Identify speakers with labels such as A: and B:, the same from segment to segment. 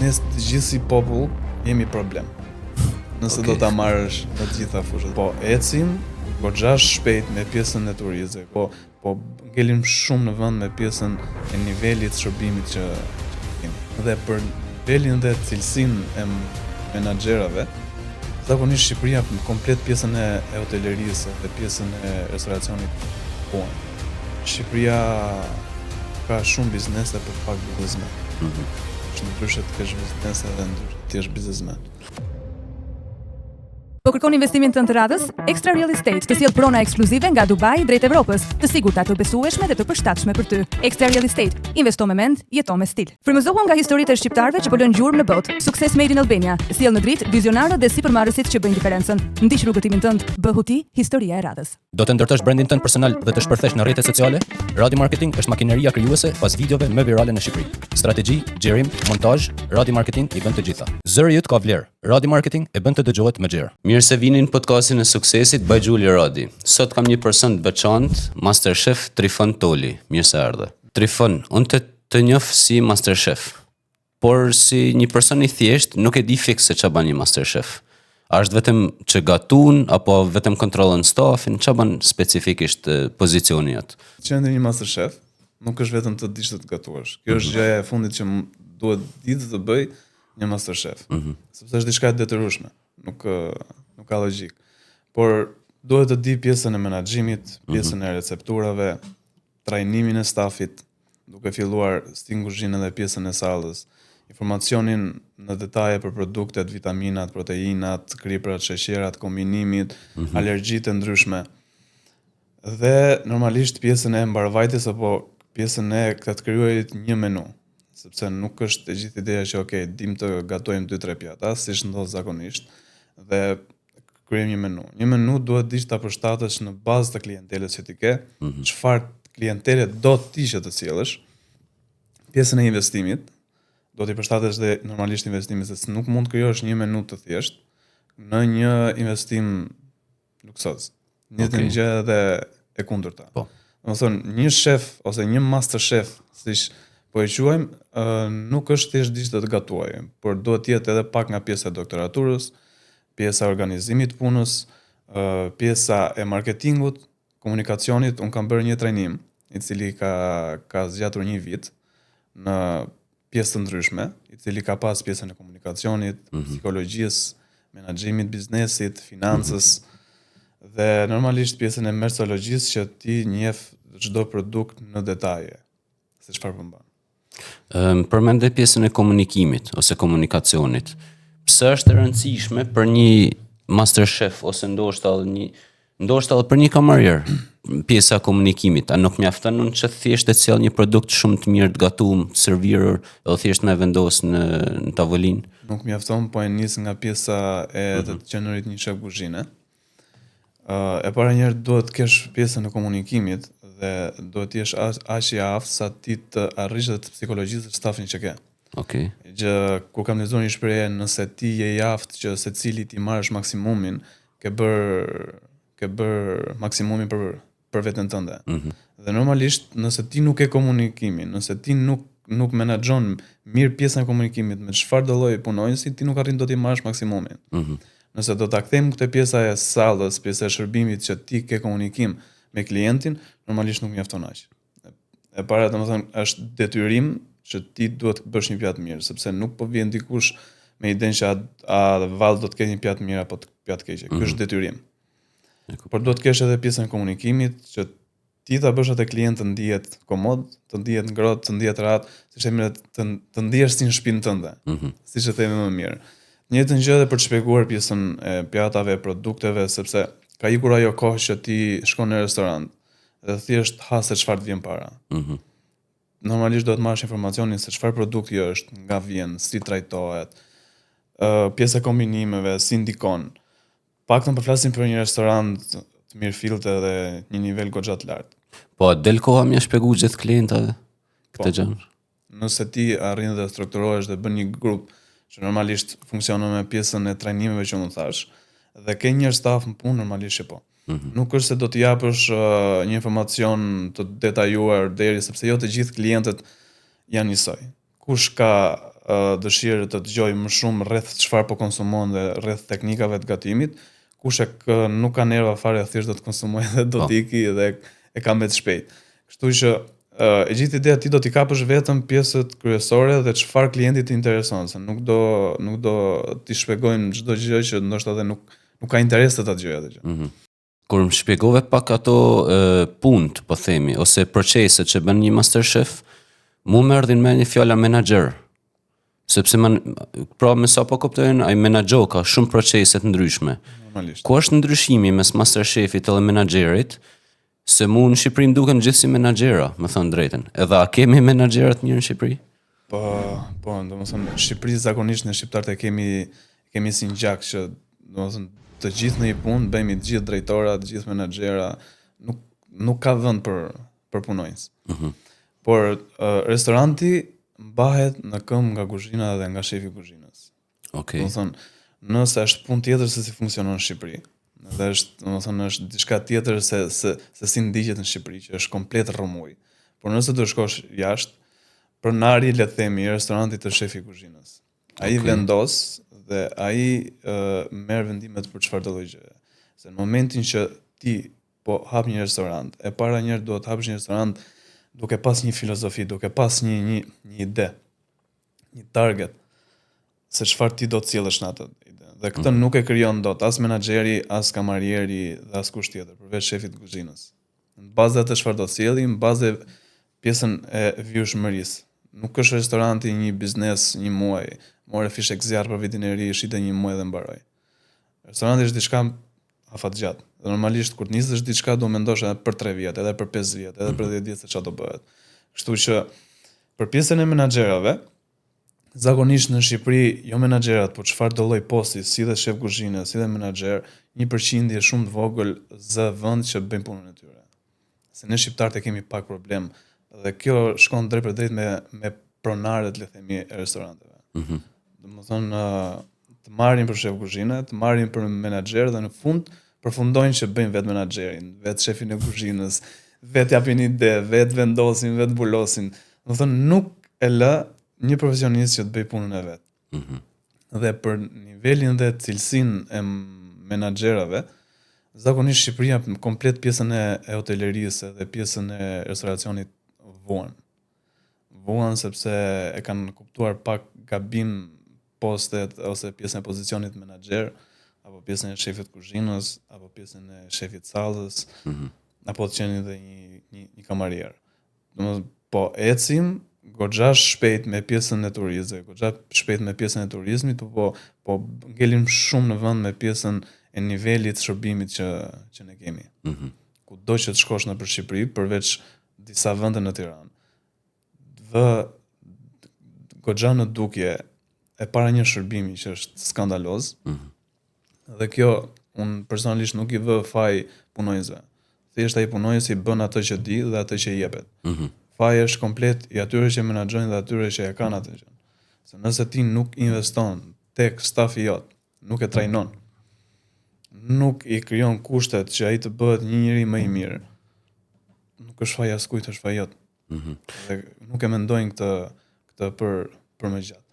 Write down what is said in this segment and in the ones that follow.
A: ne të gjithë si popull jemi problem. Nëse do ta marrësh në të gjitha fushat. Po ecim goxha shpejt me pjesën e turizmit, po ngelim shumë në vend me pjesën e nivelit shërbimit që kemi. Dhe për nivelin dhe cilësinë e menaxherave, zakonisht Shqipëria komplet pjesën e hotelerisë dhe pjesën e restoracionit punë. Shqipëria ka shumë biznese për pak biznesmen. Është ndryshe të kesh biznese dhe ndryshe të jesh biznesmen.
B: Po kërkon investimin tënd të radhës? Extra Real Estate të sjell prona ekskluzive nga Dubai drejt Evropës, të sigurta, të besueshme dhe të përshtatshme për ty. Extra Real Estate, investo me mend, jeto me stil. Frymëzohu nga historitë e shqiptarëve që po lënë gjurmë në botë. Sukses made in Albania. Sjell në dritë vizionarët dhe sipërmarrësit që bëjnë diferencën. Ndiq rrugëtimin tënd, bëhu ti historia e radhës.
C: Do të ndërtosh brandin tënd personal dhe të shpërthesh në rrjetet sociale? Radio Marketing është makineria krijuese pas videove më virale në Shqipëri. Strategji, xhirim, montazh, Radio Marketing i bën të gjitha. Zëri yt ka vlerë. Radio Marketing e bën të dëgjohet më gjerë.
D: Mirë se vini në podcastin e suksesit by Gjuli Radi. Sot kam një person të veçantë, Masterchef Trifon Toli. Mirë se erdhe. Trifon, unë të njoh si Masterchef, por si një person i thjesht nuk e di fikse ç'a bën një Masterchef. A është vetëm që gatun apo vetëm kontrollon stafin? Ç'a bën specifikisht pozicioni jot?
A: Qëndri një Masterchef nuk është vetëm të dish të gatuash. Kjo është gjëja e fundit që duhet ditë të bëj një Masterchef. Sepse është diçka e detyrueshme. Nuk ka logjik. Por duhet të di pjesën e menaxhimit, pjesën e recepturave, trajnimin e stafit, duke filluar stin kuzhinë dhe pjesën e sallës, informacionin në detaje për produktet, vitaminat, proteinat, kriprat, sheqerat, kombinimit, alergjitë e ndryshme. Dhe normalisht pjesën e mbarvajtjes apo pjesën e të krijuarit një menu, sepse nuk është e gjithë ideja që dim të gatojmë 2-3 pjata, siç ndodh zakonisht, dhe kryejmë një menu. Një menu duhet dish ta përshtatësh në bazë të klientelës që ti ke, çfarë klientele do ti që të sjellësh, pjesën e investimit, do t'i përshtatësh dhe normalisht investimin, se nuk mund të krijosh një menu të thjesht në një investim luksoz. Njëjtën gjë edhe e kundërta.
D: Po.
A: Domethënë, një shef ose një master chef, siç po e quajmë, nuk është thjesht diç të gatuajë, por duhet të jetë edhe pak nga pjesa e doktoraturës, pjesa e organizimit të punës, pjesa e marketingut, komunikacionit. Unë kam bërë një trajnim i cili ka zgjatur një vit në pjesë të ndryshme, i cili ka pas pjesën e komunikacionit, psikologjisë, menaxhimit biznesit, financës, dhe normalisht pjesën e merceologjisë që ti njeh çdo produkt në detaje, se çfarë po bën.
D: Përmendë pjesën e komunikimit ose komunikacionit. Pse është e rëndësishme për një Masterchef ose ndoshta edhe për një kamarier pjesa e komunikimit? A nuk mjafton unë që thjesht të sjell një produkt shumë të mirë të gatuar, të servirur, edhe thjesht me vendos në tavolinë?
A: Nuk mjafton, po e nis nga pjesa e të qenurit një shef kuzhine. E para njëherë duhet të kesh pjesën e komunikimit dhe duhet të jesh aq i aftë sa ti të arrish të psikologjisë stafin që ke.
D: Okej.
A: Gjë ku kam lexuar një shprehje, nëse ti je i aftë që secili ti marrësh maksimumin, ke bër maksimumin për veten tënde. Dhe normalisht nëse ti nuk ke komunikimin, nëse ti nuk menaxhon mirë pjesën e komunikimit me çfarë do lloji punonjësi, ti nuk arrin dot të marrësh maksimumin. Nëse do ta kthejmë këtë pjesa e sallës, pjesa e shërbimit që ti ke komunikim me klientin, normalisht nuk mjafton aq. E para domethënë është detyrim që ti duhet të bësh një pjatë mirë, sepse nuk po vjen dikush me idenë që a vallë do të ketë një pjatë mirë apo pjatë keqe. Ky është detyrim. Por duhet të kesh edhe pjesën e komunikimit që ti ta bësh atë klient të ndihet komod, të ndihet ngrohtë, të ndihet rahat, të ndihesh si në shtëpinë tënde. Siç e themi më mirë. Njëjtën gjë edhe për të shpjeguar pjesën e pjatave, produkteve, sepse ka ikur ajo kohë që ti shkon në restorant dhe thjesht ha se çfarë të vjen para. Normalisht do të marrësh informacionin se çfarë produkti është, nga vjen, si trajtohet, pjesa e kombinimeve, si ndikon. Paktën po flasim për një restorant të mirëfillte dhe një nivel goxha të lartë.
D: Po, del koha më shpjegoj gjithë klientave këtë gjë.
A: Nëse ti arrin dhe strukturohesh dhe bën një grup që normalisht funksionon me pjesën e trajnimeve që unë thash, dhe ke një staf në punë, normalisht që po. Nuk është se do të japësh një informacion të detajuar deri, sepse jo të gjithë klientët janë njësoj. Kush ka dëshirë të dëgjoj më shumë rreth çfarë po konsumon dhe rreth teknikave të gatimit, kush nuk ka nerva fare thjesht do të konsumoj dhe do të iki dhe e ka me të shpejt. Kështu që e gjithë ideja ti do t'i kapësh vetëm pjesët kryesore dhe çfarë klientit të intereson, se nuk do t'i shpjegojnë çdo gjë që ndoshta edhe nuk ka interes të ta dëgjojë atë gjë.
D: Kur më shpjegove pak ato punët, po themi, ose proceset që bën një MasterChef, mu më erdhin me një fjala menaxher. Sepse pra me sa po kuptojnë, ai menaxho ka shumë procese të ndryshme.
A: Normalisht.
D: Ku është ndryshimi mes MasterChefit dhe menaxherit? Se mu në Shqipëri më duken gjithë si menaxhera, me thënë drejtën. Edhe a kemi menaxhera të mirë në Shqipëri?
A: Po, domethënë në Shqipëri zakonisht ne shqiptarët kemi si një gjak që domethënë të gjithë në një punë bëjmë të gjithë drejtorat, të gjithë menaxhera, nuk ka vend për punonjës. Por restoranti mbahet në këmbë nga kuzhina dhe nga shefi i kuzhinës.
D: Okej.
A: Domethënë, nëse është punë tjetër se si funksionon në Shqipëri, dhe është diçka tjetër se si ndiqet në Shqipëri, që është komplet rrëmuj. Por nëse do shkosh jashtë, pronari le të themi i restorantit të shefi i kuzhinës. Ai vendos dhe ai merr vendimet për çfarë do lloj gjëje. Se në momentin që ti po hap një restorant, e para njëherë duhet të hapësh një restorant duke pas një filozofi, duke pas një ide, një target, se çfarë ti do të sjellësh në atë ide. Dhe këtë nuk e krijon dot as menaxheri, as kamarieri dhe as kush tjetër, përveç shefit të kuzhinës. Në bazë të çfarë do të sjelli, në bazë pjesën e vjushmërisë. Nuk është restoranti një biznes një muaj, more fishek zjarr për vitin e ri, shite një muaj dhe mbaroj. Restoranti është diçka afatgjatë. Dhe normalisht kur të nisësh diçka do mendosh edhe për 3 vjet, edhe për 5 vjet, edhe për 10 vjet se çfarë do bëhet. Kështu që për pjesën e menaxherave, zakonisht në Shqipëri jo menaxherat, por çfarë do lloj posti, si dhe shef kuzhine, si dhe menaxher, 1% shumë të vogël zë vend që bëjnë punën e tyre. Se ne shqiptarët e kemi pak problem dhe kjo shkon drejt për drejt me pronarët, le themi, e restoranteve. Domethënë të marrin për shef kuzhine, të marrin për menaxher dhe në fund përfundojnë që bëjnë vetë menaxherin, vetë shefin e kuzhinës, vetë japin ide, vetë vendosin, vetë bulosin. Domethënë nuk e lë një profesionist që të bëj punën e vet. Dhe për nivelin dhe cilësinë e menaxherave, zakonisht Shqipëria komplet pjesën e hotelerisë dhe pjesën e restoracionit vuan sepse e kanë kuptuar pak gabim postet ose pjesën e pozicionit menaxher, apo pjesën e shefit kuzhinës, apo pjesën e shefit sallës, apo të qenë dhe një kamarier. Domethënë, po ecim goxha shpejt me pjesën e turizmit, goxha shpejt me pjesën e turizmit, po ngelim shumë në vend me pjesën e nivelit shërbimit që ne kemi. Kudo që të shkosh nëpër Shqipëri, përveç disa vende në Tiranë, goxha në dukje e para një shërbimi që është skandaloz. Dhe kjo unë personalisht nuk i vë faj punonjësve. Thjesht ai punonjës i bën atë që di dhe atë që i jepet. Faji është komplet i atyre që menaxhojnë dhe atyre që e kanë atë gjë. Se nëse ti nuk investon tek stafi jot, nuk e trajnon, nuk i krijon kushtet që ai të bëhet një njeri më i mirë, nuk është faji askujt, është faji jot. Dhe nuk e mendojnë këtë për më gjatë.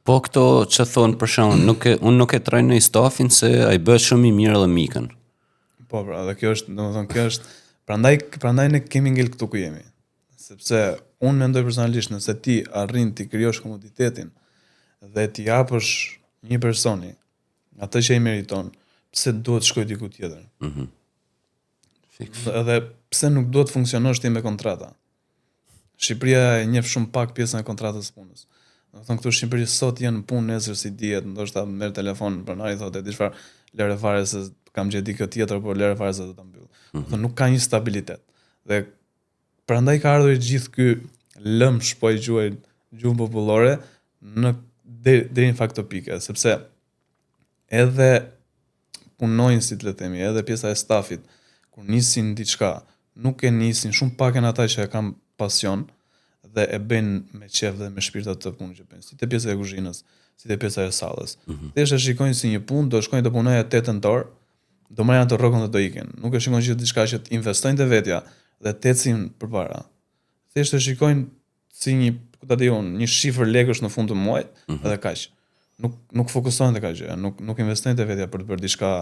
D: Po këto që thonë për shembull, unë nuk e trajnoj stafin se ai bëhet shumë i mirë edhe mikën.
A: Po, pra, dhe kjo është, prandaj ne kemi ngel këtu ku jemi. Sepse unë mendoj personalisht nëse ti arrin ti krijosh komoditetin dhe ti japësh një personi atë që i meriton, pse duhet shkoj diku tjetër? Edhe pse nuk duhet funksionosh ti me kontrata? Shqipëria e njeh shumë pak pjesën e kontratës së punës. Do të thonë këtu në Shqipëri sot janë punë, nesër si dihet, ndoshta merr telefon, pronari thotë di çfarë, lëre fare se kam gjeti këtë tjetër, por lëre fare se do ta mbyll. Do të thonë nuk ka një stabilitet. Dhe prandaj ka ardhur gjithë ky lëmsh, po i quaj gjuhën popullore, deri në fakt topike, sepse edhe punonjësit, le të themi, edhe pjesa e stafit, kur nisin diçka, nuk e nisin, shumë pak janë ata që e kanë pasion dhe e bëjnë me qef dhe me shpirt atë punë që bëjnë, si te pjesa e kuzhinës, si te pjesa e sallës. Thjesht e shikojnë si një punë, do shkojnë të punojnë 8 orë, do marrin atë rrogën dhe do ikin. Nuk e shikojnë që diçka që të investojnë te vetja dhe të ecin përpara. Thjesht e shikojnë si një ku ta di unë, një shifër lekësh në fund të muajit, edhe kaq. Nuk fokusohen te kaq gjëra, nuk investojnë te vetja për të bërë diçka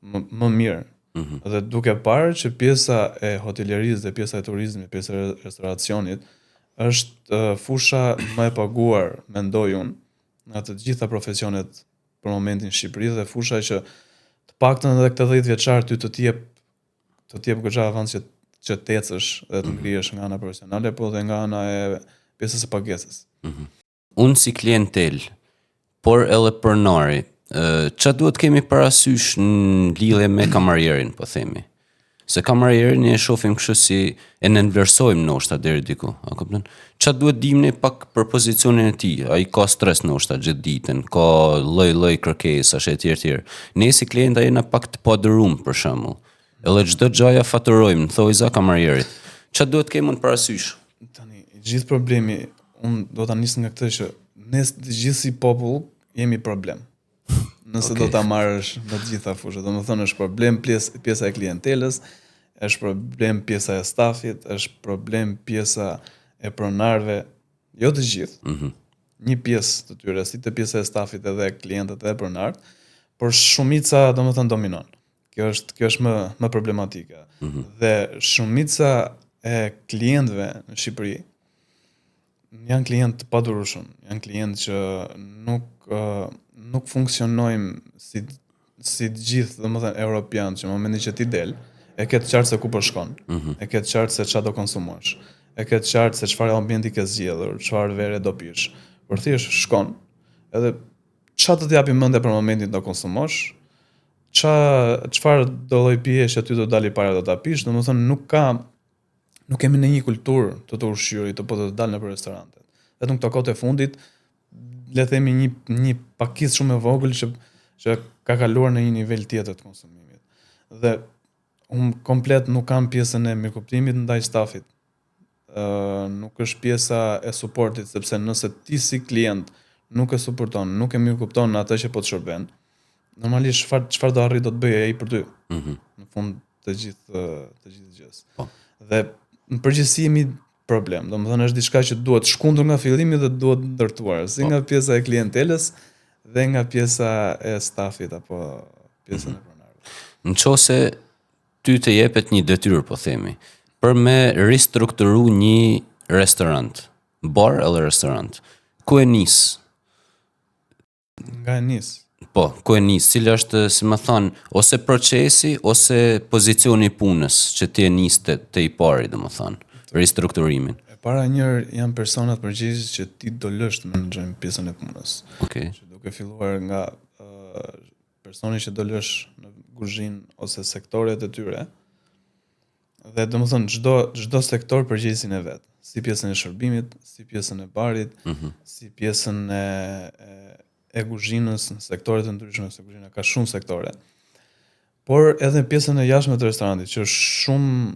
A: më mirë. Dhe duke parë që pjesa e hotelierisë dhe pjesa e turizmit, pjesa e restoracionit është fusha më e paguar, mendoj unë, në të gjitha profesionet për momentin në Shqipëri dhe fusha që të paktën edhe këtë 10 vjeçar ty të jep goxha avans që të ecësh dhe të ngrihesh nga ana profesionale, po dhe nga ana e pjesës së pagesës.
D: Unë si klientel, por edhe pronari, ç'a duhet kemi parasysh në lidhje me kamarierin, po themi. Se kamarierin e shohim kështu si e nënvlerësojmë ndoshta deri diku, a kupton? Ç'a duhet dimni pak për pozicionin e tij? Ai ka stres ndoshta gjithë ditën, ka lloj kërkesash etj. Ne si klientë jena pak të padërum për shembull. Edhe çdo gjëja faturojmë, thojza kamarierit. Ç'a duhet kemi në parasysh?
A: Tani, gjithë problemi, unë do ta nis nga këtë që ne të gjithë si popull jemi problem. Nëse do ta marrësh në të gjitha fushat, domethënë është problem pjesa e klientelës, është problem pjesa e stafit, është problem pjesa e pronarëve, jo të gjithë. Një pjesë të tyre, si të pjesa e stafit edhe klientët edhe pronarët, por shumica domethënë dominon. Kjo është më problematike. Dhe shumica e klientëve në Shqipëri janë klientë të padurueshëm, janë klientë që nuk funksionojmë si të gjithë, domethënë europian, që në momentin që ti del, e ke të qartë se ku po shkon, e ke të qartë se çfarë do konsumosh, e ke të qartë se çfarë ambienti ke zgjedhur, çfarë vere do pish. Por thjesht shkon, edhe çfarë do të japi mendje për momentin do konsumosh, çfarë do lloj pijesh që ty do dali para do ta pish, domethënë nuk kemi në një kulturë të ushqyerit apo të dalë nëpër restorante. Vetëm këto kohë të fundit, le të themi një pakicë shumë e vogël që ka kaluar në një nivel tjetër të konsumimit. Dhe unë komplet nuk kam pjesën e mirëkuptimit ndaj stafit. Nuk është pjesa e suportit, sepse nëse ti si klient nuk e suporton, nuk e mirëkupton atë që po të shërben, normalisht çfarë do arrit do të bëjë ai për ty. Në fund të gjithë gjës. Dhe në përgjithësi jemi problem. Domethënë është diçka që duhet shkundur nga fillimi dhe duhet ndërtuar, si nga pjesa e klientelës dhe nga pjesa e stafit apo pjesën e pronarëve.
D: Nëse ty të jepet një detyrë, po themi, për me ristrukturu një restorant, bar edhe restorant, ku e nis?
A: Nga e nis.
D: Po, ku e nis? Cili është, si më thon, ose procesi ose pozicioni i punës që ti e nis te i pari, domethënë, ristrukturimin.
A: E para njërë janë personat përgjegjës që ti do lësh të menaxhojnë pjesën e punës.
D: Okej.
A: Që duke filluar nga personi që do lësh në kuzhinë ose sektoret e tyre. Dhe domethënë çdo sektor përgjegjësin e vet, si pjesën e shërbimit, si pjesën e barit, si pjesën e kuzhinës në sektoret e ndryshme, se kuzhina ka shumë sektore. Por edhe pjesën e jashtme të restorantit, që është shumë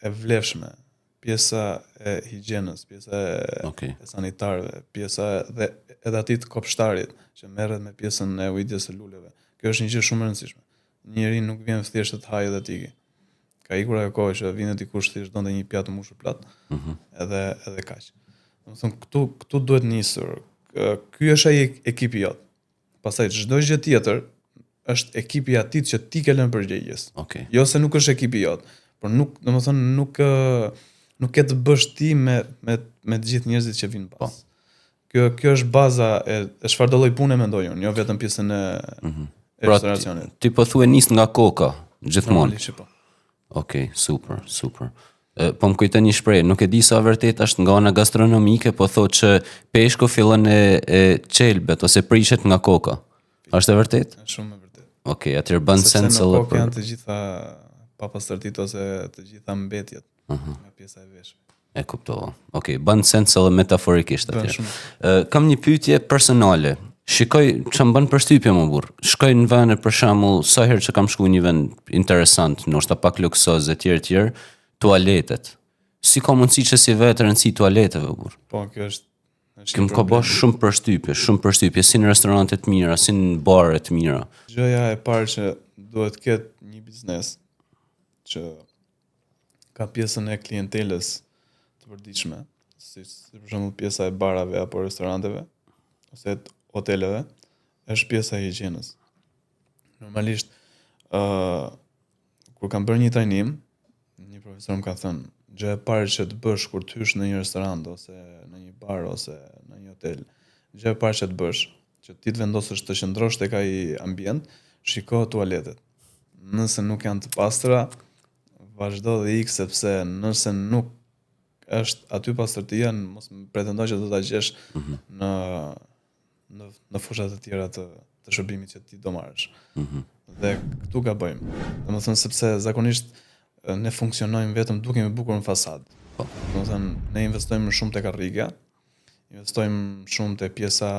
A: e vlefshme, pjesa e higjienës, pjesa e sanitarëve, pjesa edhe atit kopshtarit që merret me pjesën e ujitjes së luleve. Kjo është një gjë shumë e rëndësishme. Njëri nuk vjen thjesht të hajë dhe të ikë. Ka ikur ajo kohë që vjen dikush thjesht donte një pjatë mbushur plot. Edhe kaq. Domethënë këtu duhet nisur. Ky është ai ekipi jot. Pastaj çdo gjë tjetër është ekipi i atit që ti ke lënë përgjegjës. Jo se nuk është ekipi jot, por domethënë nuk ke të bësh ti me të gjithë njerëzit që vinë pas. Kjo është baza e çfarëdo lloj pune mendoj unë, jo vetëm pjesën e restoracionit.
D: Ti po thue nis nga koka gjithmonë.
A: Normalisht po.
D: Okej, super. Po më kujton një shprehje, nuk e di sa vërtet është nga ana gastronomike, po thotë që peshku fillon e çelbet ose prishet nga koka. Është e vërtet?
A: Është shumë e vërtet.
D: Okej, atëherë bën sens
A: edhe për janë të gjitha papastërtitë ose të gjitha mbetjet nga pjesa e veshme.
D: E kuptova. Okej, bën sens edhe metaforikisht atëherë. Kam një pyetje personale. Shikoj çam bën përshtypje më burr. Shkoj në vende për shembull, sa herë që kam shkuar në një vend interesant, ndoshta pak luksoz etj, tualetet. Si ka mundësi që si vetë rëndësi tualeteve burr?
A: Po, kjo është
D: Këm ka bësh shumë përshtypje, si në restorante të mira, si në bare të mira.
A: Gjëja e parë që duhet ketë një biznes që ka pjesën e klientelës të përditshme, si për shembull pjesa e barave apo restoranteve ose hoteleve, është pjesa e higjienës. Normalisht kur kam bërë një trajnim, një profesor më ka thënë, gjë e parë që të bësh kur të hysh në një restorant ose në një bar ose në një hotel, gjë e parë që të bësh, që ti të vendosësh të qëndrosh tek ai ambient, shiko tualetet. Nëse nuk janë të pastra, vazhdo dhe ik, sepse nëse nuk është aty pastërtia, mos pretendo që do ta gjesh në fushat e tjera të shërbimit që ti do marrësh. Dhe këtu gabojmë. Domethënë sepse zakonisht ne funksionojmë vetëm duke me bukur në fasadë. Domethënë ne investojmë shumë tek karrika, investojmë shumë te pjesa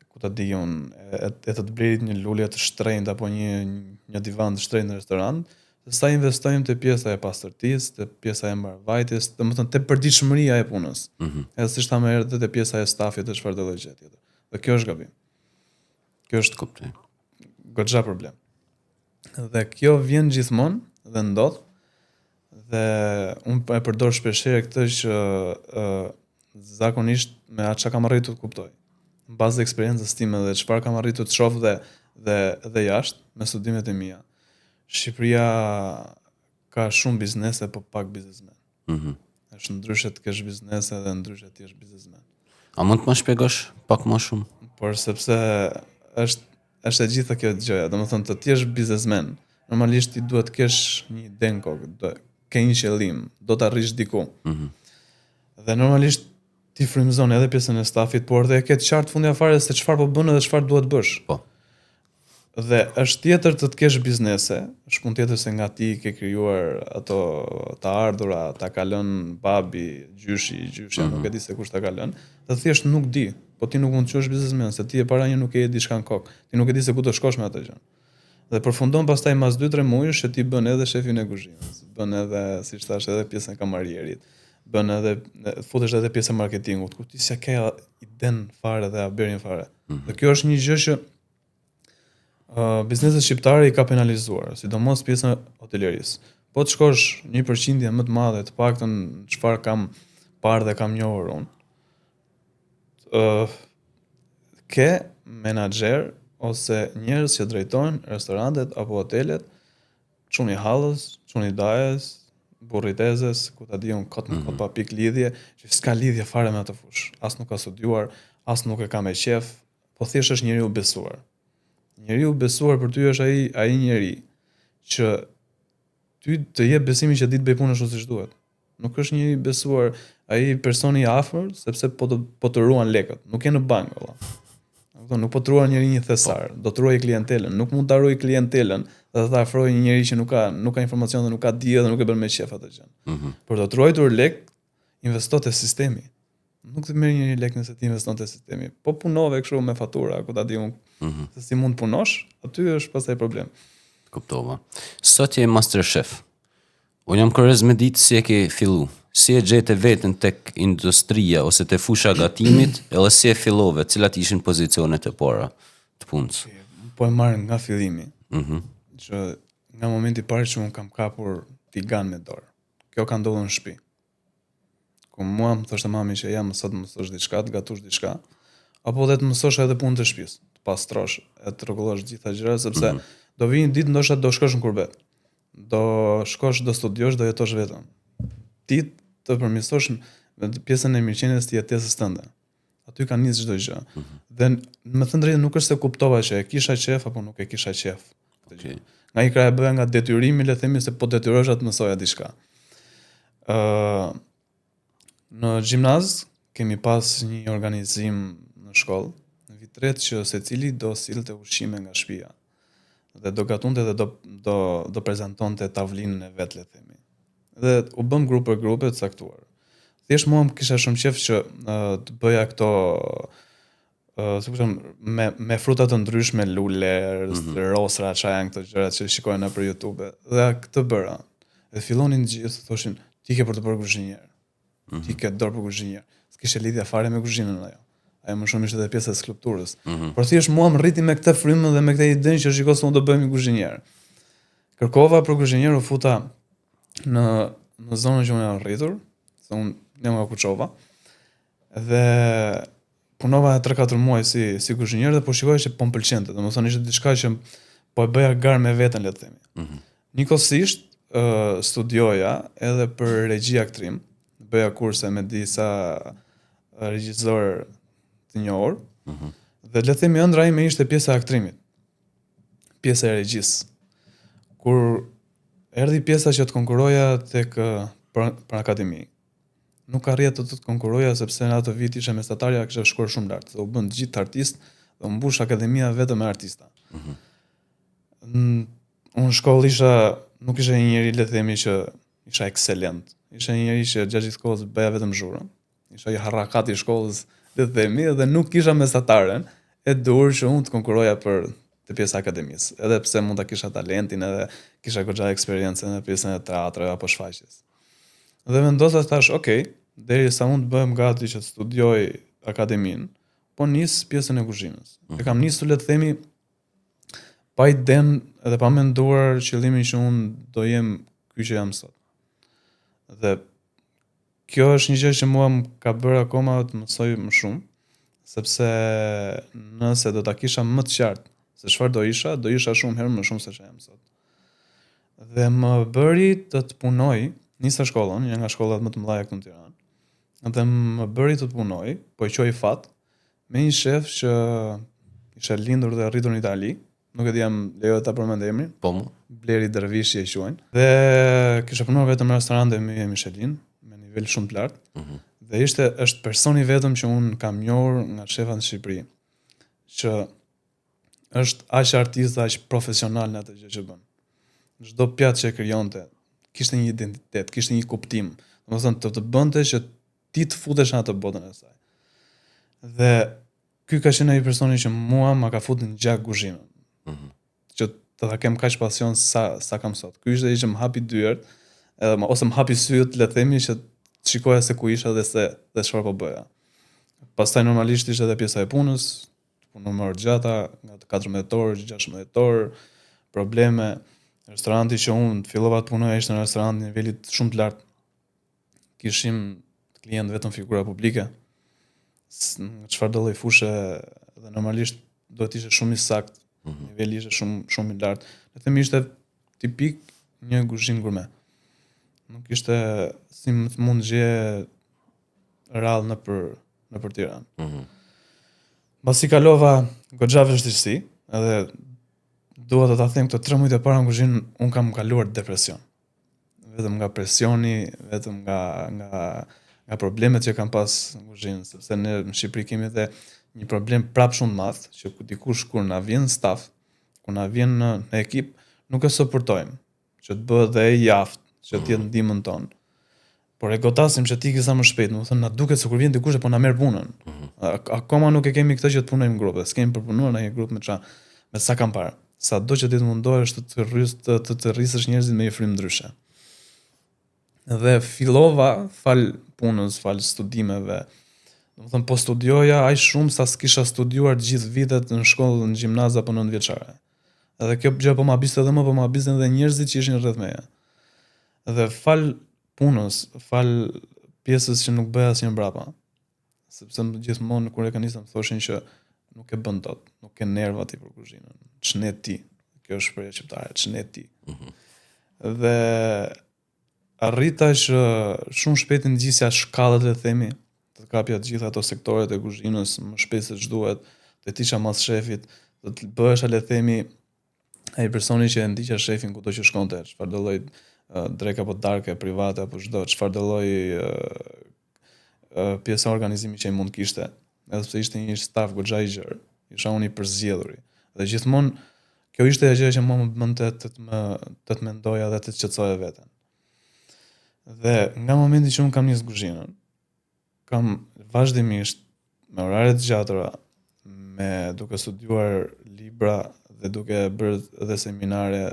A: ku ta di unë, e të blerit një lulje të shtrenjtë apo një divan të shtrenjtë në restorant, sa investojmë te pjesa e pastërtisë, te pjesa e mbarvajtjes, domethënë te përditshmëria e punës. Edhe siç thamë herët, te pjesa e stafit të çfarëdo lloj gjë tjetër. Dhe kjo është gabim. Kjo është kuptoj. Goxha problem. Dhe kjo vjen gjithmonë dhe ndodh. Dhe unë e përdor shpeshherë këtë që zakonisht me atë çka kam arritur të kuptoj. Në bazë të eksperiencës time dhe çfarë kam arritur të shoh dhe jashtë me studimet e mia. Shqipëria ka shumë biznese, po pak biznesmen. Është ndryshe të kesh biznese dhe ndryshe të jesh biznesmen.
D: A mund të më shpjegosh pak më shumë?
A: Por sepse është e gjitha kjo gjëja, domethënë të jesh biznesmen, normalisht ti duhet të kesh një ide në kokë, ke një qëllim, do të arrish diku. Dhe normalisht ti frymëzon edhe pjesën e stafit, por edhe e ke të qartë fundja fare se çfarë po bën edhe çfarë duhet bësh.
D: Po.
A: Dhe është tjetër të kesh biznese, është punë tjetër se nga ti ke krijuar ato të ardhura, ta ka lënë babi, gjyshja, nuk e di se kush ta ka lënë, dhe thjesht nuk di, po ti nuk mund të qesh biznesmen, se ti e para një nuk e di diçka në kokë, ti nuk e di se ku do shkosh me atë gjë. Dhe përfundon pastaj mas 2-3 muajsh që ti bën edhe shefin e kuzhinës, bën edhe, siç thash, edhe pjesën e kamarierit, bën edhe futesh edhe pjesën e marketingut, ku ti s'ja ke iden fare dhe aberin fare. Dhe kjo është një gjë që bizneset shqiptare i ka penalizuar, sidomos pjesën e hotelierisë. Po të shkosh një përqindje më të madhe, të paktën çfarë kam parë dhe kam njohur unë, ke menaxher ose njerëz që drejtojnë restorantet apo hotelet, çuni hallës, çuni dajes, burritezes, ku ta diun kot pa pik lidhje, që s'ka lidhje fare me atë fushë. As nuk ka studiuar, as nuk e ka me qef, po thjesht është njeriu besuar. Njeriu besuar për ty është ai njeri që ty të jep besimin që ditë bëj punën ashtu siç duhet. Nuk është njeri besuar ai personi i afër sepse po të ruan lekët. Nuk je në bank valla. Nuk po të ruan njëri një thesar, do të ruaj klientelën. Nuk mund ta ruaj klientelën dhe ta afroj një njeri që nuk ka informacion dhe nuk ka dije dhe nuk e bën me qef atë gjë. Por të ruajtur lek, investo te sistemi. Nuk të merr një lek nëse ti investon te sistemi. Po punove kështu me fatura, ku ta di unë se si mund punosh, aty është pastaj problem.
D: Kuptova. Sot je master chef. Unë jam kurioz me ditë si e ke fillu. Si e gjete veten tek industria ose te fusha gatimit, edhe si e fillove, cilat ishin pozicionet e para të punës?
A: Po e marr nga fillimi. Që nga momenti i parë që unë kam kapur tigan me dorë. Kjo ka ndodhur në shtëpi. Ku mua më thoshte mami që ja mësot mësosh diçka, të gatush diçka, apo dhe të mësosh edhe punën të shtëpisë, të pastrosh, e të rregullosh gjitha gjërat, sepse do vi një ditë ndoshta do shkosh në kurbet. Do shkosh, do studiosh, do jetosh vetëm. Ti të përmirësosh pjesën e mirëqenies të jetesës tënde. Aty ka nis çdo gjë. Dhe më thënë drejtë nuk është se kuptova që e kisha qef apo nuk e kisha qef.
D: Okay.
A: Nga i kraja bëja nga detyrimi, le të themi se po detyrohesh të mësoja diçka. Në gjimnaz kemi pas një organizim në shkollë, në vit 3 që secili do sillte ushqime nga shtëpia. Dhe do gatunte dhe do prezantonte tavlinën e vet, le të themi. Dhe u bëm grup për grupe të caktuar. Thjesht mua më kisha shumë qef që të bëja këto me fruta të ndryshme, lule, rosra, çfarë janë këto gjërat që shikojnë nëpër YouTube. Dhe këtë bëra. Dhe fillonin gjithë thoshin, ti ke për të bërë kuzhinier. Ti ke dorë për kuzhinier. S'kishte lidhje fare me kuzhinën ajo. Ajo më shumë ishte edhe pjesa e skulpturës. Por thjesht mua më rriti me këtë frymën dhe me këtë idenë që shikoj se unë do bëhem një kuzhinier. Kërkova për kuzhinier, u futa në zonën që unë jam rritur, se unë jam nga Kuçova. Dhe punova 3-4 muaj si kuzhinier dhe po shikoja që po m'pëlqente. Domethënë ishte diçka që po e bëja gar me veten, le të themi. Njëkohësisht studioja edhe për regji aktrim, bëja kurse me disa regjisor të njohur. Dhe le të themi ëndra ime ishte pjesa e aktrimit. Pjesa e regjisë. Kur erdhi pjesa që të konkuroja tek për akademi, nuk arrija të konkuroja sepse në atë vit ishe mesatarja kishte shkuar shumë lart. Dhe u bën të gjithë artist dhe u mbush akademia vetëm me artista. Unë shkollë nuk isha një njeri, le të themi, që isha ekselent. Isha një njeri që gjatë gjithë kohës bëja vetëm zhurën. Isha i harrakati i shkollës, le të themi, dhe nuk kisha mesataren e dur që unë të konkuroja për të pjesa akademisë. Edhe pse mund ta kisha talentin, edhe kisha goxha eksperiencën në pjesën e teatrave apo shfaqjes. Dhe vendosa thash, okay, derisa unë të bëhem gati që të studioj akademin, po nis pjesën e kuzhinës. E kam nisur, le të themi, pa iden edhe pa menduar qëllimin që unë do jem ky që jam sot. Dhe kjo është një gjë që mua më ka bërë akoma të mësoj më shumë, sepse nëse do ta kisha më të qartë se çfarë do isha shumë herë më shumë se ç'jam sot. Dhe më bëri të punoj, nisa shkollën, një nga shkollat më të mëdha këtu në Tiranë. Dhe më bëri të punoj, po e quaj fat, me një shef që ishte lindur dhe rritur në Itali. Nuk e di jam lejohet ta përmend emrin.
D: Po mu.
A: Bleri Dervishi e quajnë. Dhe kisha punuar vetëm në restorante me Michelin, me nivel shumë të lartë. Dhe është personi vetëm që unë kam njohur nga shefa në Shqipëri, që është aq artist dhe aq profesional në atë gjë që bën. Çdo pjatë që krijonte, kishte një identitet, kishte një kuptim. Domethënë të bënte që ti të futesh në atë botën e saj. Dhe ky ka qenë ai personi që mua ma ka futur në gjak kuzhinën. Që të ta kem kaq pasion sa kam sot. Ky ishte ai që më hapi dyert, ose më hapi syt, le të themi, që të shikoja se ku isha dhe çfarë po bëja. Pastaj normalisht ishte edhe pjesa e punës, punë më gjata, nga 14 orë, 16 orë, probleme. Restoranti që unë fillova të punoja ishte në restorant në nivelit shumë të lartë. Kishim klientë vetëm figura publike. Çfarë do lloj fushë dhe normalisht duhet ishte shumë i saktë. Niveli ishte shumë i lartë. Le të themi ishte tipik një kuzhinë gurme. Nuk ishte si mund gjë rrallë nëpër Tiranë. Mbasi kalova goxha vështirësi, edhe dua të ta them këto 3 muaj të para në kuzhinë un kam kaluar depresion. Vetëm nga presioni, vetëm nga problemet që kam pas në kuzhinë, sepse ne në Shqipëri kemi edhe një problem prap shumë të madh, që dikush kur na vjen staf, kur na vjen në ekip, nuk e suportojmë, që të bëhet dhe e jaftë, që të jetë ndihmën tonë. Por e gotasim që ti sa më shpejt, domethënë na duket se kur vjen dikush e po na merr punën. Akoma nuk e kemi këtë që të punojmë në grupe, s'kemi përpunuar në një grup me sa kam parë. Sado që ti të mundohesh të rrisësh njerëzit me një frymë ndryshe. Dhe fillova fal punës, fal studimeve. Domethënë po studioja aq shumë sa s'kisha studiuar gjithë vitet në shkollë, në gjimnaz apo në 9 vjeçare. Edhe kjo gjë po ma biste edhe më, po ma biste edhe njerëzit që ishin rreth meje. Dhe fal punës, fal pjesës që nuk bëja asnjë mbrapa. Sepse gjithmonë kur e kanë nisur më thoshin që nuk e bën dot, nuk ke nerva ti për kuzhinën. Ç'ne ti? Kjo është shprehje shqiptare, ç'ne ti. Dhe arrita që shumë shpejt ngjisja shkallët, le të themi, të kapja të gjitha ato sektoret e kuzhinës më shpejt se ç'duhet, të tisha mas shefit, do të bëhesh, le të themi, ai personi që e ndiqja shefin kudo që shkonte, çfarë do lloj drek apo darke private apo çdo, çfarë do lloj pjesa organizimi që ai mund kishte. Edhe pse ishte një staf goxha i gjerë, isha unë i përzgjedhuri. Dhe gjithmonë kjo ishte ajo që mua më bënte të të mendoja dhe të shqetësoja veten. Dhe nga momenti që unë kam nisur kuzhinën, kam vazhdimisht me orare të gjatra, duke studiuar libra dhe duke bërë edhe seminare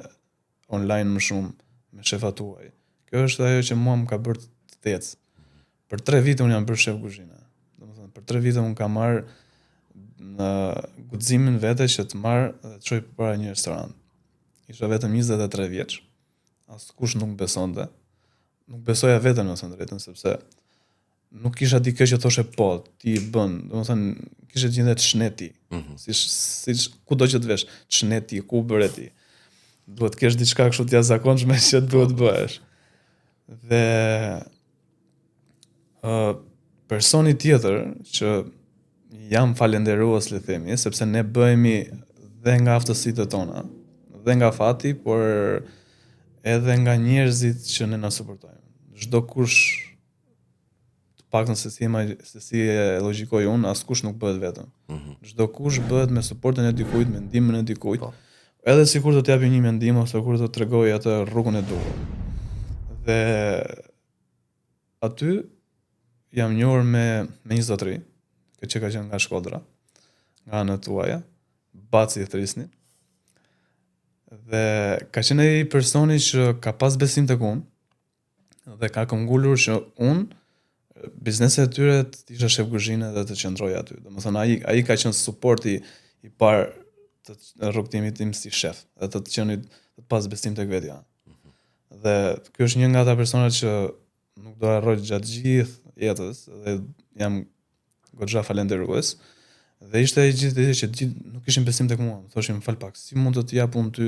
A: online më shumë me shefat tuaj. Kjo është ajo që mua më ka bërë të ecë. Për 3 vite unë jam bërë shef kuzhine. Domethënë për 3 vite unë kam marrë në guximin vete që të marr dhe të çoj përpara një restorant. Isha vetëm 23 vjeç. Askush nuk besonte. Nuk besoja veten, më thënë drejtën, sepse nuk kisha dikë që thoshe po, ti bën, domethënë kishe gjendje të shneti. Si kudo që të vesh, të shneti, ku bëre ti. Duhet të kesh diçka kështu të jashtëzakonshme që duhet bëhesh. Dhe personi tjetër që jam falenderues le themi, sepse ne bëhemi dhe nga aftësitë tona, dhe nga fati, por edhe nga njerëzit që ne na suportojnë. Çdo kush, të paktën se si e logjikoj unë, askush nuk bëhet vetëm. Çdo kush bëhet me suportin e dikujt, me ndihmën e dikujt. Edhe sikur do t'japi një mendim ose kur do të tregoj atë rrugën e duhur. Dhe aty jam njohur me një zotëri, që ka qenë nga Shkodra, nga anët tuaja, Baci e Thrisni. Dhe ka qenë ai personi që ka pas besim tek unë dhe ka këmbgulur që unë bizneset e tyre të isha shef kuzhine dhe të qëndroj aty. Domethënë ai ka qenë suporti i parë të rrugtimit tim si shef, dhe të qenit të pas besim tek vetja. Dhe ky është një nga ata persona që nuk do harroj gjatë gjithë jetës dhe jam goxha falenderues. Dhe ishte ai gjithë që nuk kishin besim tek mua. Më thoshin fal pak, si mund të të jap unë ty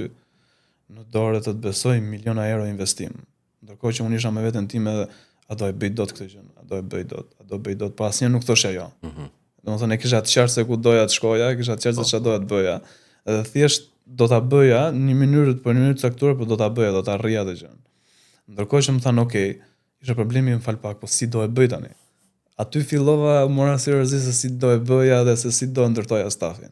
A: në dorë të besoj miliona euro investim. Ndërkohë që unë isha me veten time edhe a do e bëj dot këtë gjë, a do e bëj dot, pa asnjë nuk thoshte ajo. Domethënë e kisha të qartë se ku doja të shkoja, kisha të qartë se çfarë doja të bëja. Edhe thjesht do ta bëja në një mënyrë të caktuar, por do ta bëja, do ta arrija atë gjë. Ndërkohë që më thanë, "Okej, ishte problemi, më fal pak, po si do e bëj tani?" Aty fillova mora seriozisht se si do e bëja dhe se si do ndërtoja stafin.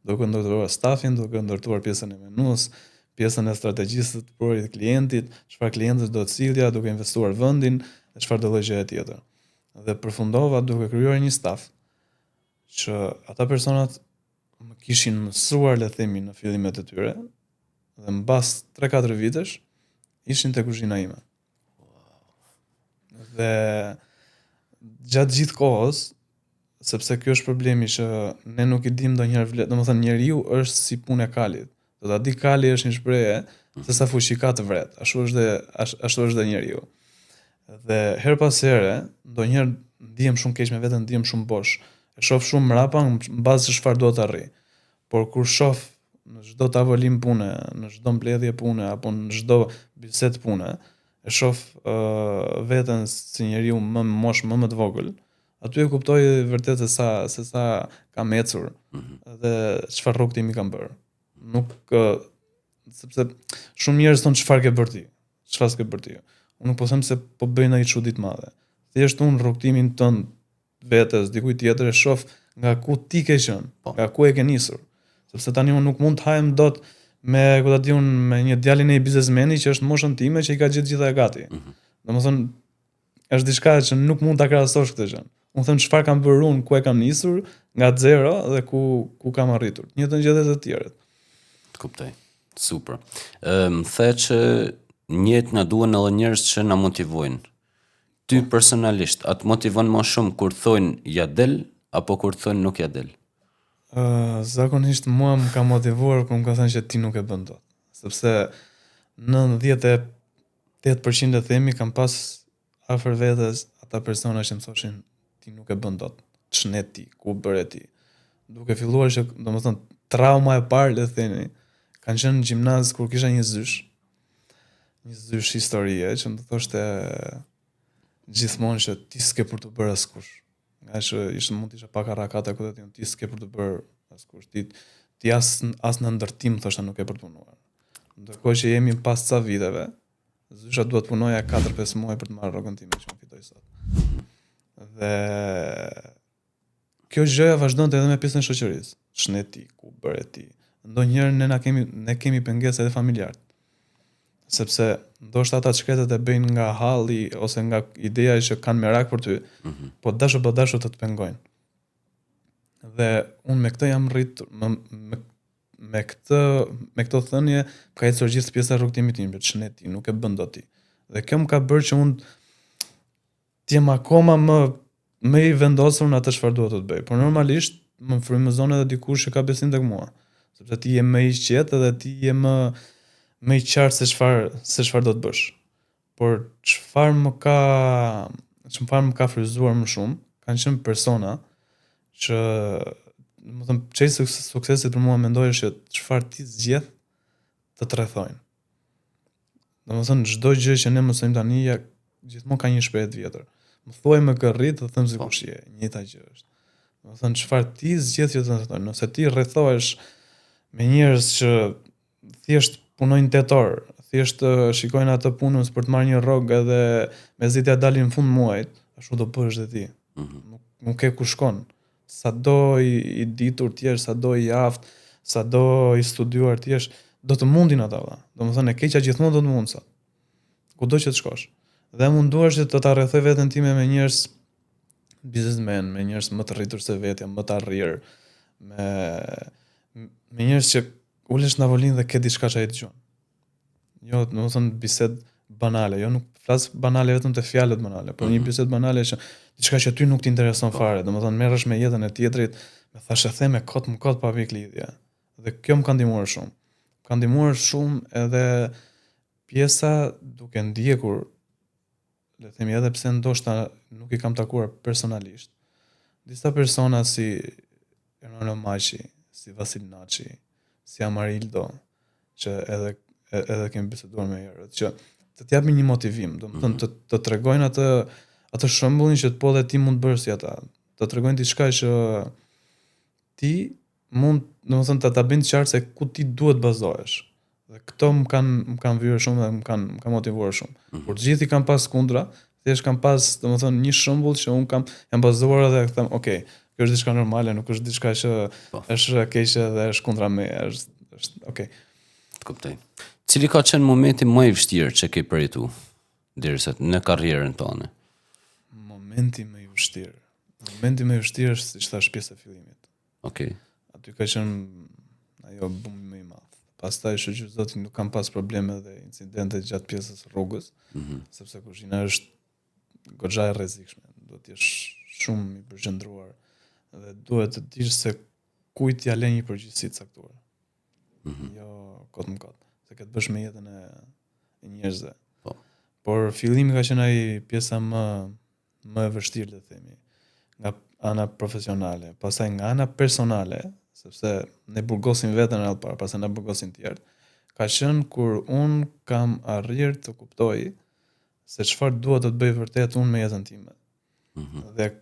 A: Duke ndërtuar stafin, duke ndërtuar pjesën e menus, pjesën e strategjisë të provurit të klientit, çfarë klientës do të sillja, duke investuar vendin dhe çfarë do lloj gjëje tjetër. Dhe përfundova duke krijuar një staf që ata personat më kishin mësuar le themi në fillimet e tyre dhe mbas 3-4 vitesh ishin te kuzhina ime. Dhe gjatë gjithë kohës, sepse kjo është problemi që ne nuk i dim ndonjëherë vlerë, domethënë njeriu është si punë e kalit. Do ta di kali është një shprehje se sa fuqi ka të vret. Ashtu është dhe njeriu. Dhe her pas here, ndonjëherë ndihem shumë keq me veten, ndihem shumë bosh. E shoh shumë mrapa mbas se çfarë do të arrijë. Por kur shoh në çdo tavolinë pune, në çdo mbledhje pune apo në çdo bisedë pune, e shoh veten si njeriu më mosh më të vogël, aty e kuptoj vërtet se sa kam ecur dhe çfarë rrugtimi kam bërë. Nuk sepse shumë njerëz thonë çfarë ke bërë ti? Çfarë s'ke bërë ti? Unë nuk po them se po bëj ndonjë çudi të madhe. Thjesht unë rrugtimin tënd vetes, dikujt tjetër e shoh nga ku ti ke qenë, nga ku e ke nisur. Sepse tani unë nuk mund të hajem dot me me një djalin e një biznesmeni që është moshën time që i ka gjitha e gati. Domethënë është diçka që nuk mund ta krahasosh këtë gjë. Unë them çfarë kam bërë unë, ku e kam nisur nga zero dhe ku kam arritur. Njëjtën gjë edhe të tjerët.
D: Kuptoj. Super. Më the që njëtë na duhen edhe njerëz që na motivojnë. Ty personalisht, atë motivon më shumë kur thonë ja del apo kur thonë nuk ja del?
A: Zakonisht mua më ka motivuar kur më ka thënë që ti nuk e bën dot. Sepse 98% e themi kam pas afër vetes ata persona që më thoshin ti nuk e bën dot. Ç'net ti, ku bëre ti? Duke filluar që domethënë trauma e parë le themi kanë qenë në gjimnaz kur kisha një zysh historie që më thoshte gjithmonë që ti s'ke për të bërë askush. Nga që mund të isha pak arrakata këtë ti s'ke për të bërë askush. Ti as në ndërtim thoshta nuk e për të punuar. Ndërkohë që jemi pas ca viteve, zysha duhet punoja 4-5 muaj për të marrë rrogën time që më fitoj sot. Dhe kjo gjëja vazhdonte edhe me pjesën e shoqërisë. Ç'net ti, ku bëre ti? Ndonjëherë ne kemi pengesë edhe familjarë. Sepse ndoshta ata çkretet e bëjnë nga halli ose nga ideja që kanë merak për ty, po dashu të të pengojnë. Dhe unë me këtë jam rritur, me këto thënie ka ecur gjithë pjesa e rrugtimit tim, ç'net ti, nuk e bën dot ti. Dhe kjo më ka bërë që unë të jem akoma më i vendosur në atë çfarë duhet të bëj. Por normalisht më frymëzon edhe dikush që ka besim tek mua, sepse ti je më i qetë dhe ti je më i qartë se çfarë do të bësh. Por çfarë më ka që më ka frizuar më shumë, kanë qenë persona që, domethënë, çështja e suksesit për mua mendoj është çfarë ti zgjedh të rrethojnë. Domethënë çdo gjë që ne mësojmë tani gjithmonë ka një shprehje vjetër. Më thuaj me kërrit të them sigurisht je, njëjta gjë është. Domethënë çfarë ti zgjedh që të rrethojnë. Nëse ti rrethohesh me njerëz që thjesht punojnë 8 orë, thjesht shikojnë atë punën për të marrë një rrogë edhe mezi t'ia dalin në fund muajit, ashtu do bësh edhe ti. Nuk ke ku shkon. Sado i ditur ti je, sado i aftë, sado i studiuar ti je, do të mundin ata valla. Domethënë e keqja gjithmonë do të mund sa. Kudo që të shkosh. Dhe munduar që të ta rrethoj veten time me njerëz biznesmen, me njerëz më të rritur se vetja, më të arrirë, me njerëz që ulesh në tavolinë dhe ke diçka që ai dëgjon. Jo, domethënë bisedë banale, jo nuk flas banale vetëm te fjalët banale, por një bisedë banale që diçka që ty nuk t'intereson fare, domethënë merresh me jetën e tjetrit, me thashë them me kot më kot pa pikë lidhje. Dhe kjo më ka ndihmuar shumë. Ka ndihmuar shumë edhe pjesa duke ndjekur, le të themi edhe pse ndoshta nuk i kam takuar personalisht. Disa persona si Emanuel Maçi, si Vasil Naçi, si Amarildo, që edhe kemi biseduar me herët, që të t'japin një motivim, domethënë të tregojnë atë shembullin që po dhe ti mund të bësh si ata. Të tregojnë diçka që ti mund, domethënë ta bëjnë qartë se ku ti duhet bazohesh. Dhe këto më kanë vyer shumë dhe më kanë motivuar shumë. Por të gjithë i kanë pas kundra, thjesht kanë pas, domethënë, një shembull që un jam bazuar dhe them, okay, kjo është diçka normale, nuk është diçka që është e keqe dhe është kundra meje, është okay.
D: Të kuptoj. Cili ka qenë momenti më i vështirë që ke përjetu derisa në karrierën tonë?
A: Momenti më i vështirë është siç thash pjesa e fillimit.
D: Okej.
A: Aty ka qenë ajo bumi më i madh. Pastaj shoqëri zoti nuk kam pas probleme dhe incidente gjatë pjesës rrugës, sepse kuzhina është goxha e rrezikshme. Duhet të jesh shumë i përqendruar dhe duhet të dish se kujt t'ia lën një përgjegjësi të caktuar. Jo kot më kot, se ke të bësh me jetën e njerëzve.
D: Po.
A: Por fillimi ka qenë ai pjesa më e vështirë, le të themi, nga ana profesionale, pastaj nga ana personale, sepse ne burgosim veten radh parë, pastaj na burgosin të tjerë. Ka qenë kur un kam arrirë të kuptoj se çfarë dua të bëj vërtet unë me jetën time. Dhe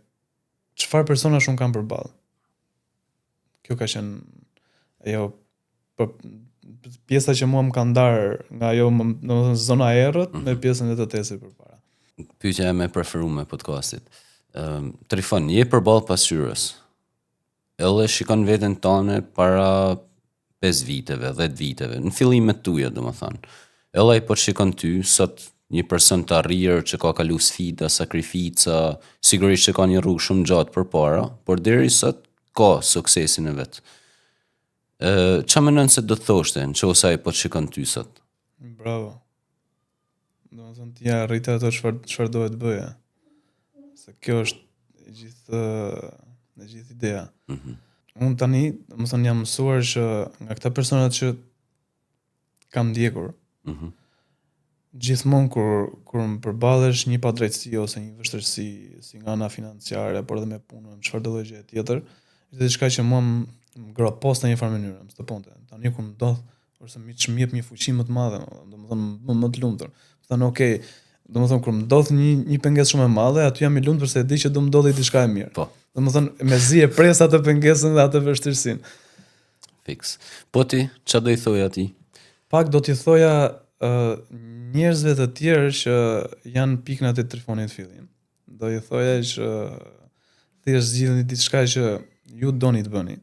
A: çfarë personash un kam përballë. Kjo ka qenë ajo pjesa që mua më ka ndarë nga ajo, domethënë, zona e errët me pjesën e të tesit përpara.
D: Pyetja e më e preferuar e podcastit. Trifon, je përballë pasqyrës. Edhe shikon veten tonë para 5 viteve, 10 viteve, në fillimet tuaja, domethënë. Edhe ai po shikon ty sot një person të arrirë që ka kalu sfida, sakrifica, sigurisht që ka një rrugë shumë gjatë përpara, por deri sot ka suksesin e vet. Qa mendon se do të thoshte nëse ai po të shikon ty sot?
A: Bravo. Domethënë ti arrit ato çfarë duhet bëje. Se kjo është e gjithë ideja. Unë tani, domethënë, jam mësuar që nga këta personat që kam ndjekur, gjithmonë kur më përballesh një padrejtësi ose një vështirësi, si nga ana financiare, por edhe me punën, çfarë do gjë tjetër, është diçka që mua më gropos në një farë mënyrë, më stoponte. Tani kur më ndodh, ose më jep një fuqi më të madhe, domethënë më të lumtur. Thënë, okay, domethënë kur më ndodh një pengesë shumë e madhe, aty jam i lumtur se e di që do më ndodhi diçka e mirë.
D: Po.
A: Domethënë mezi e pres atë pengesën dhe atë vështirësinë.
D: Fiks. Po ti, ç'a do i thoj atij?
A: Pak do t'i thoja njerëzve të tjerë që janë pikën atë Trifonit fillim. Do i thoja që thjesht zgjidhni diçka që ju doni të bëni.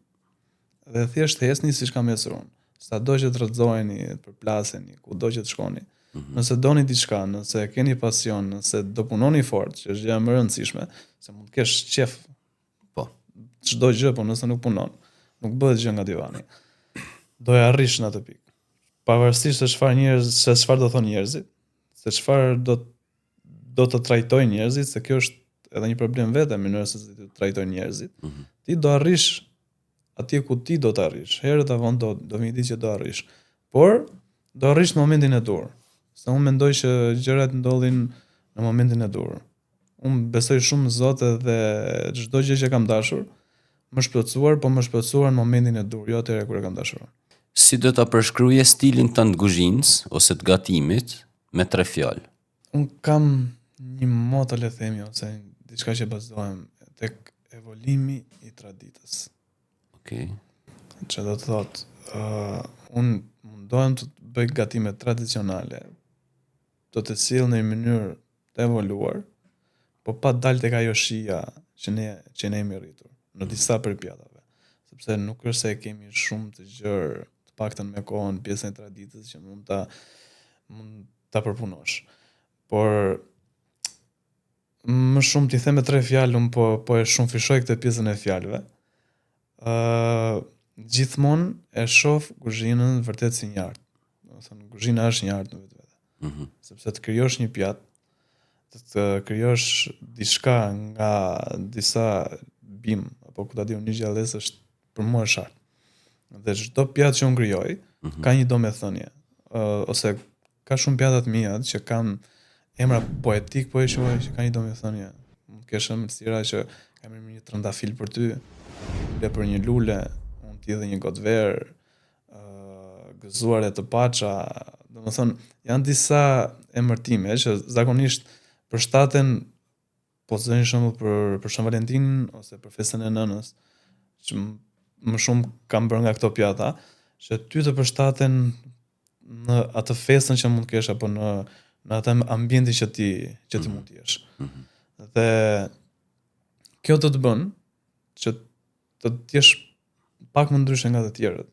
A: Dhe thjesht hesni siç kam ecur unë. Sado që të rrëzoheni, të përplaseni, kudo që të shkoni. Nëse doni diçka, nëse keni pasion, nëse do punoni fort, që është gjë më e rëndësishme, se mund të kesh qef.
D: Po.
A: Çdo gjë, po nëse nuk punon, nuk bëhet gjë nga divani. Do e arrish në atë pikë. Pavarësisht se çfarë do thonë njerëzit, se çfarë do të trajtojnë njerëzit, se kjo është edhe një problem vetë, mënyra se si të trajtojnë njerëzit. Ti do arrish atje ku ti do të arrish. Herët avon do vi ditë që do arrish. Por do arrish në momentin e dur. Se unë mendoj që gjërat ndodhin në momentin e dur. unë besoj shumë në Zot edhe çdo gjë që kam dashur, më shplotësuar, po më shplotësuar në momentin e dur, jo atëherë kur e kam dashuruar.
D: Si do ta përshkruaje stilin tënd guzhinës ose të gatimit me 3 fjalë?
A: Unë kam një moto, le themi, ose diçka që bazohem tek evolimi i traditës.
D: Okej.
A: Që do të thotë, unë mundohem të bëj gatime tradicionale, do të sill në një mënyrë të evoluar, po pa dalë tek ajo shija që ne jemi rritur në disa prej pjatave, sepse nuk është se kemi shumë të gjërë, të paktën me kohën pjesën e traditës që mund ta përpunosh. Por më shumë t'i them me 3 fjalë, unë po e shumë fishoj këtë pjesën e fjalëve. Gjithmonë e shoh kuzhinën vërtet si një art. Do të thënë kuzhina është një art në vetvete. Sepse të krijosh një pjatë, të krijosh diçka nga disa bim apo ku ta di unë, një gjallëz është për mua është art. Dhe çdo pjatë që unë krijoj ka një domethënie. Ose ka shumë pjata të mia që kanë emra poetik, po e quaj që ka një domethënie. Mund të kesh emra që kam një trëndafil për ty, le për një lule, unë t'i dhe një gotë verë, gëzuare të paça, domethënë janë disa emërtime që zakonisht përshtaten, po të zëni shembull për Shën Valentinën ose për festën e nënës, që më shumë kam bërë nga këto pjata, që ty të përshtaten në atë festën që mund të kesh apo në atë ambientin që ti mund të jesh. Dhe kjo do të bën që të jesh pak më ndryshe nga të tjerët,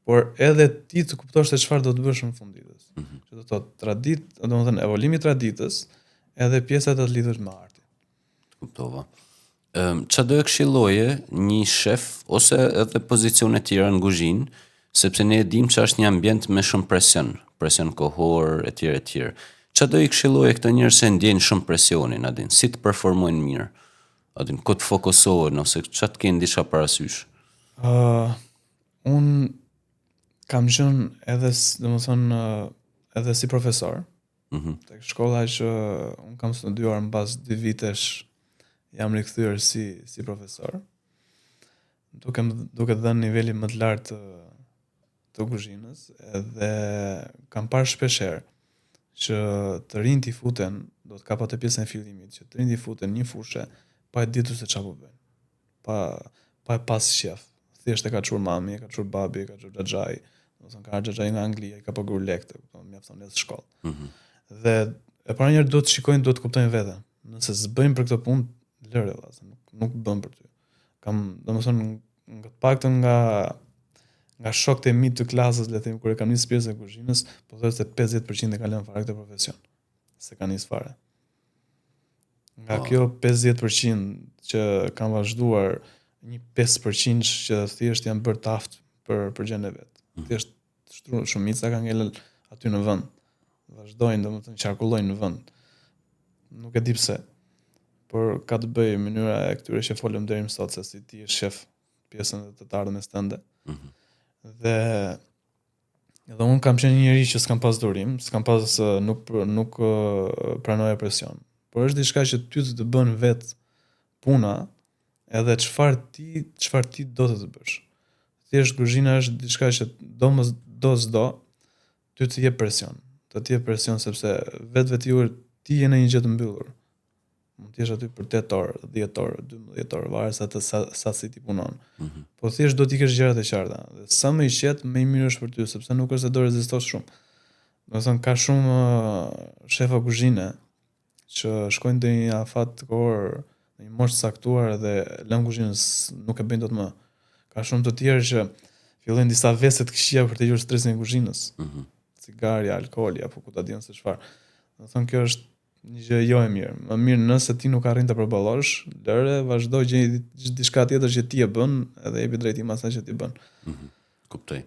A: por edhe ti të kuptosh se çfarë do të bësh në fund ditës. Që do të thotë domethënë evolimi i traditës, edhe pjesa të lidhur me artin.
D: Kuptova. Çfarë do e këshilloje një shef ose edhe pozicione tjera në kuzhinë, sepse ne e dimë që është një ambient me shumë presion kohor etj. Çfarë do i këshilloje këto njerëz që ndjejnë shumë presionin, adin, si të performojnë mirë? Adin, ku të fokusohen ose çfarë të kenë diçka parasysh?
A: Unë kam qenë edhe si profesor. Tek shkolla që unë kam studiuar mbas 2 vitesh jam rikthyer si profesor. Duke dhënë niveli më të lartë të kuzhinës, edhe kam parë shpeshherë që të rinjt i futen, do të kapa të pjesën e fillimit, që të rinjt i futen një fushë pa e ditur se çfarë po bëjnë. Pa e pas shef. Thjesht e ka çur mami, e ka çur babi, e ka çur xhaxhai, domethënë ka xhaxhai nga Anglia, i ka paguar lekë, mjafton në shkollë. Dhe e para njëherë do të shikojnë, do të kuptojnë veten. Nëse s'bëjnë për këtë punë, lëre valla, nuk bën për ty. Kam, domethënë, nga të paktën nga shokët e mi të klasës, le të them, kur e kam nisë pjesën e kuzhinës, po thotë se 50% e kanë lënë fare këtë profesion. Se kanë nisë fare. Nga kjo 50% që kanë vazhduar, një 5% që thjesht janë bërë të aftë për gjën e vet. Thjesht shumica kanë ngelur aty në vend. Vazhdojnë, domethënë qarkullojnë në vend. Nuk e di pse. Por ka të bëjë mënyra e këtyre që folëm deri më sot, se si ti je shef pjesën e të ardhmës tënde. Dhe unë kam qenë një njerëz që s'kam pas durim, s'kam pas nuk pranoja presion. Por është diçka që ty të bën vet puna, edhe çfarë ti do të bësh. Thjesht kuzhina është diçka që do ty të jep presion. Të jep presion sepse vetvetiur ti je në një gjë të mbyllur. Mund të jesh aty për 8 orë, 10 orë, 12 orë, varet sa si ti punon. Po thjesht do t'i kesh gjërat e qarta. Dhe sa më i qetë, më i mirë është për ty, sepse nuk është se do rezistosh shumë. Domethënë ka shumë shefa kuzhine që shkojnë deri në afat të kohër, në një moshë caktuar dhe lën kuzhinën, nuk e bëjnë dot më. Ka shumë të tjerë që fillojnë disa vese të këqija për të hequr stresin e kuzhinës. Cigaria, alkooli apo ku ta diun se çfarë. Domethënë kjo është një gjë jo e mirë. Më mirë nëse ti nuk arrin ta përballosh, lëre, vazhdo gjej diçka tjetër që ti e bën, edhe jepi drejtim asaj që ti bën.
D: Kuptoj.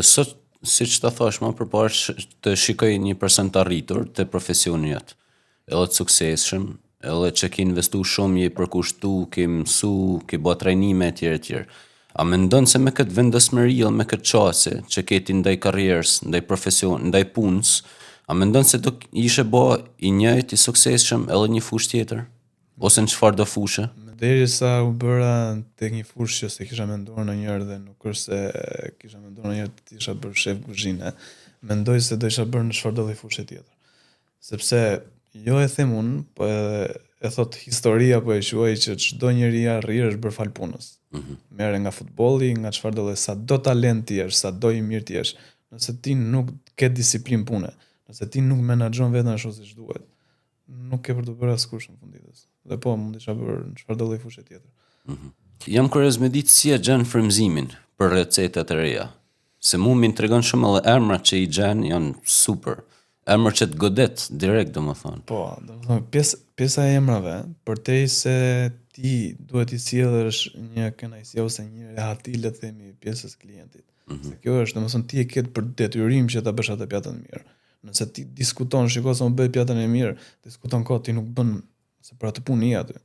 D: Sot, siç ta thash më përpara, të shikoj një person të arritur te profesioni jot, edhe të suksesshëm, edhe që ke investu shumë, je përkushtu, ke mësu, ke bërë trajnime etj. A mendon se me këtë vendosmëri dhe me këtë çësi që ke ti ndaj karrierës, ndaj profesion, ndaj punës, a mendon se do ishe bë i njëjtë i suksesshëm edhe një fushë tjetër? ose në çfarë do fushë?
A: Derisa u bëra tek një fushë që se kisha menduar ndonjëherë dhe nuk është se kisha menduar ndonjëherë të isha bërë shef kuzhine, mendoj se do isha bërë në çfarëdo lloj fushë tjetër. Sepse jo e them unë, po e thot historia po e quaj që çdo njeri i arrir është bërë fal punës. Merre nga futbolli, nga çfarëdo lloj, sa do talent ti jesh, sa do i mirë ti jesh, nëse ti nuk ke disiplinë pune, nëse ti nuk menaxhon veten ashtu siç duhet, nuk ke për të bërë askush në fund ditës. Dhe po mund të isha bërë në çfarëdo lloj fushë tjetër.
D: Jam kurioz me ditë si e gjen frymëzimin për recetat e reja. Se mu më tregon shumë edhe emrat që i gjen janë super. Emër që të godet direkt, domethënë.
A: Po, domethënë pjesa e emrave, përtej se ti duhet i sjellësh një kënaqësi ose një rehati, le të themi, pjesës klientit. Se kjo është, domethënë ti e ke për detyrim që ta bësh atë pjatën mirë. Nëse ti diskuton, shiko se unë bëj pjatën e mirë, diskuton kot, ti nuk bën se për atë punë i aty.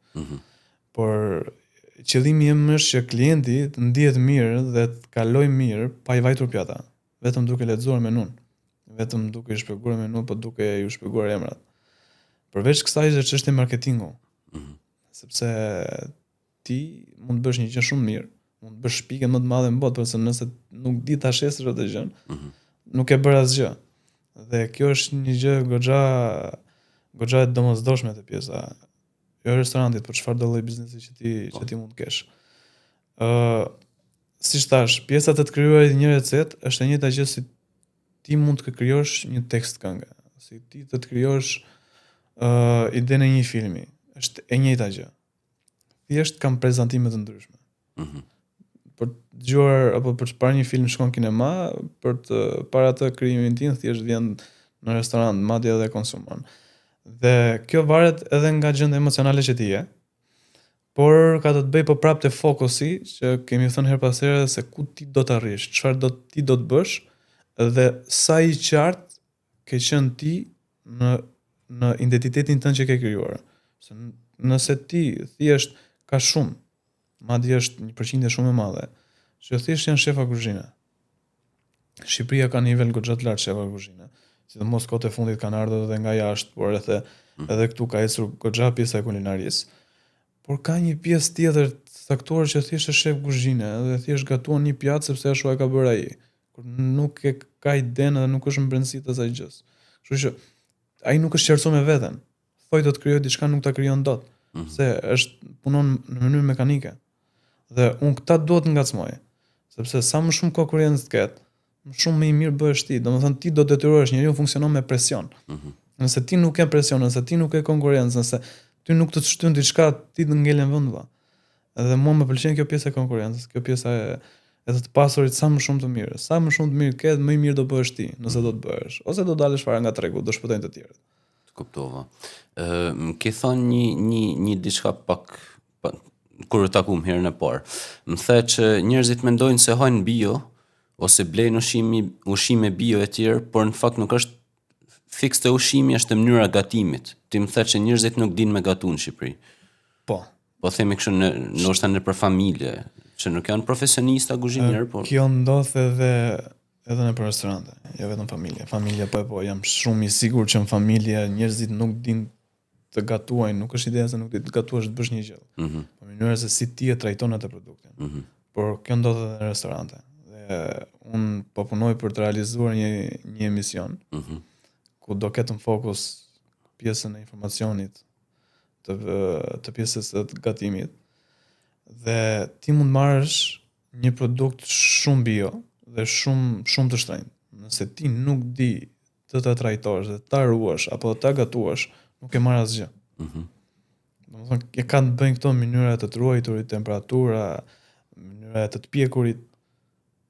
A: Por qëllimi im është që klienti të ndihet mirë dhe të kaloj mirë pa i vajtur pjata, vetëm duke lexuar menun, vetëm duke i shpjeguar menun, po duke i shpjeguar emrat. Përveç kësaj është çështja e marketingu. Sepse ti mund të bësh një gjë shumë mirë, mund të bësh shpikën më të madhe në botë, por se nëse nuk di ta shesësh atë gjën, nuk e bër asgjë. Dhe kjo është një gjë goxha e domosdoshme te pjesa jo restorantit, por çfarëdo lloj biznesi që ti mund të kesh. Siç thash, pjesa të krijuarit një recetë është e njëjta gjë si ti mund të krijosh një tekst këngë, si ti të krijosh idenë e një filmi, është e njëjta gjë. Thjesht kam prezantime të ndryshme. Për të dëgjuar apo për të parë një film shkon kinema, për të parë atë krijimin tim thjesht vjen në restorant, madje edhe konsumon. Dhe kjo varet edhe nga gjendja emocionale që ti je, por ka të bëj po prapë te fokusi që kemi thënë her pas here se ku ti do të arrish, çfarë ti do të bësh dhe sa i qartë ke qenë ti në identitetin tënd që ke krijuar. Se nëse ti thjesht ka shumë, madje është një përqindje shumë e madhe, që thjesht janë shefa kuzhine. Shqipëria ka nivel goxha të lartë shefa kuzhine. Sidomos kohët e fundit kanë ardhur edhe nga jashtë, por edhe këtu ka ecur goxha pjesa e kulinarisë. Por ka një pjesë tjetër të caktuar që thjesht është shef kuzhine dhe thjesht gatuan një pjatë sepse ashtu e ka bërë ai. Kur nuk e ka idenë dhe nuk është në brendësi të asaj gjës. Kështu që ai nuk është qartësuar me veten. Thoj do të krijoj diçka, nuk ta krijon dot. Se punon në mënyrë mekanike. Dhe unë këta duhet ngacmoj. Sepse sa më shumë konkurrencë të ketë, më shumë më i mirë bëhesh ti. Domethënë ti do detyrohesh, njeriu funksionon me presion. Nëse ti nuk ke presion, nëse ti nuk ke konkurrencë, nëse ty nuk të shtyn diçka, ti të ngelen vend valla. Edhe mua më pëlqen kjo pjesë e konkurrencës, kjo pjesa e të pasurit sa më shumë të mirë. Sa më shumë të mirë ke, më i mirë do bëhesh ti, nëse do të bëhesh, ose do dalësh fare nga tregu, do shpëtojnë të tjerët.
D: Kuptova. Më ke thënë një diçka pak kur u takuam herën e parë. Më the që njerëzit mendojnë se hajnë bio ose blejnë ushqime bio e tjerë, por në fakt nuk është fiks të ushqimi, është mënyra gatimit. Ti më the që njerëzit nuk dinë me gatu në Shqipëri.
A: Po.
D: Po themi kështu ndoshta nëpër familje, që nuk janë profesionista kuzhinier, por
A: kjo ndodh edhe në restorante, jo vetëm familje. Familja po jam shumë i sigurt që në familje njerëzit nuk dinë të gatuajnë, nuk është ideja se nuk di të gatuash të bësh një gjë. Po mënyra se si ti e trajton atë produktin. Por kjo ndodh edhe në restorante. Dhe unë po punoj për të realizuar një emision ku do ketë në fokus pjesën e informacionit të pjesës të gatimit. Dhe ti mund marrësh një produkt shumë bio dhe shumë të shtrenjtë. Nëse ti nuk di të ta trajtosh dhe ta ruash apo ta gatuash, nuk e marr asgjë. Domethënë e kanë të bëjnë këto mënyra të ruajturit, temperatura, mënyra të pjekurit.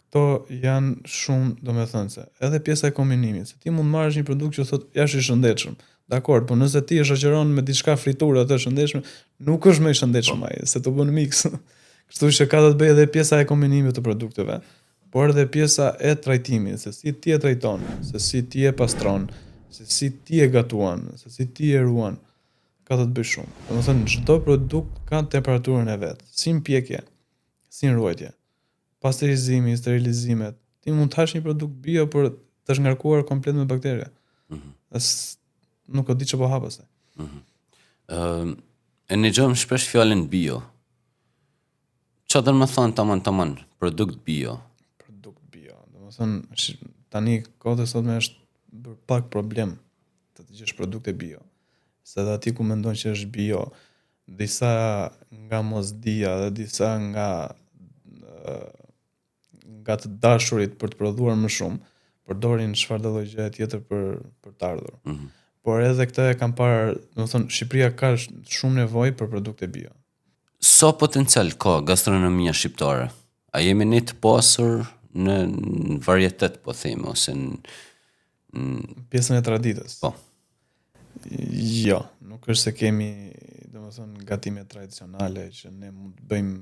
A: Këto janë shumë, domethënëse, edhe pjesa e kombinimit. Se ti mund marrësh një produkt që thotë jashtë i shëndetshëm. Dakor, por nëse ti e shoqëron me diçka friturë atë shëndetshme, nuk është më i shëndetshëm ai, se të bën mix. Kështu që ka të bëjë edhe pjesa e kombinimit të produkteve, por edhe pjesa e trajtimit, se si ti e trajton, se si ti e pastron, se si ti e gatuan, se si ti e ruan, ka të bëjë shumë. Domethënë çdo produkt ka temperaturën e vet, si mpjekje, si ruajtje. Pasterizimi, sterilizimet. Ti mund të hash një produkt bio, por të është ngarkuar komplet me baktere. Nuk e di ç'po hap pastaj.
D: E një gjëm shpesh fjallin bio. Qa dhe me thonë tamam, produkt bio?
A: Produkt bio. Domethënë, tani kohët e sotme është bërë pak problem të gjesh produkte bio. Se dhe ati ku mendon që është bio, disa nga mosdia dhe disa nga të dashurit për të prodhuar më shumë, përdorin çfarëdo lloj gjëje tjetër për të ardhur. Por edhe këtë e kam parë, domethënë Shqipëria ka shumë nevojë për produkte bio.
D: Sa potencial ka gastronomia shqiptare? A jemi ne të pasur në varietet, po themi, ose në
A: Pjesën e traditës.
D: Po.
A: Jo, nuk është se kemi, domethënë, gatime tradicionale që ne mund të bëjmë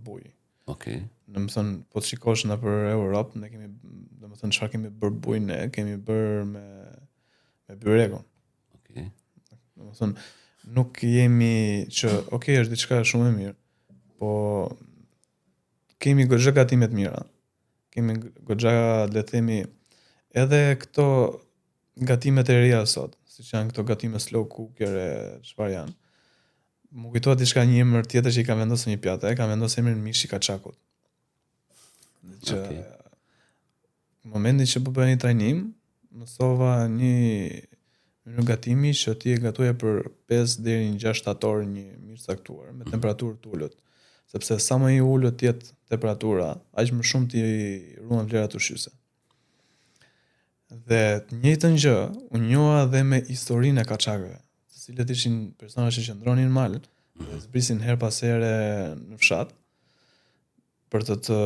A: bujë.
D: Okej.
A: Domethënë, po të shikosh nëpër Europë, ne kemi, domethënë, çfarë kemi bërë bujë ne, kemi bërë me byrekun.
D: Okej.
A: Domethënë, nuk jemi që, është diçka shumë e mirë, po kemi goxha gatime të mira. Kemi goxha, le të themi, edhe këto gatimet e reja sot, siç janë këto gatime slow cooker e çfarë janë. Më kujtohet diçka një emër tjetër që i kam vendosur një pjatë, kam vendosur emrin mishi kaçakut. Që në momentin që po bëja një trajnim, mësova një gatimi që ti e gatuaje për 5 deri në 6 shtator një mirë saktuar me temperaturë të ulët. Sepse sa më i ulët jetë temperatura, aq më shumë ti ruan vlerat ushqyese. Dhe të njëjtën gjë u njoha dhe me historinë e kaçakëve, të cilët ishin persona që qëndronin mal dhe zbrisin her pas here në fshat për të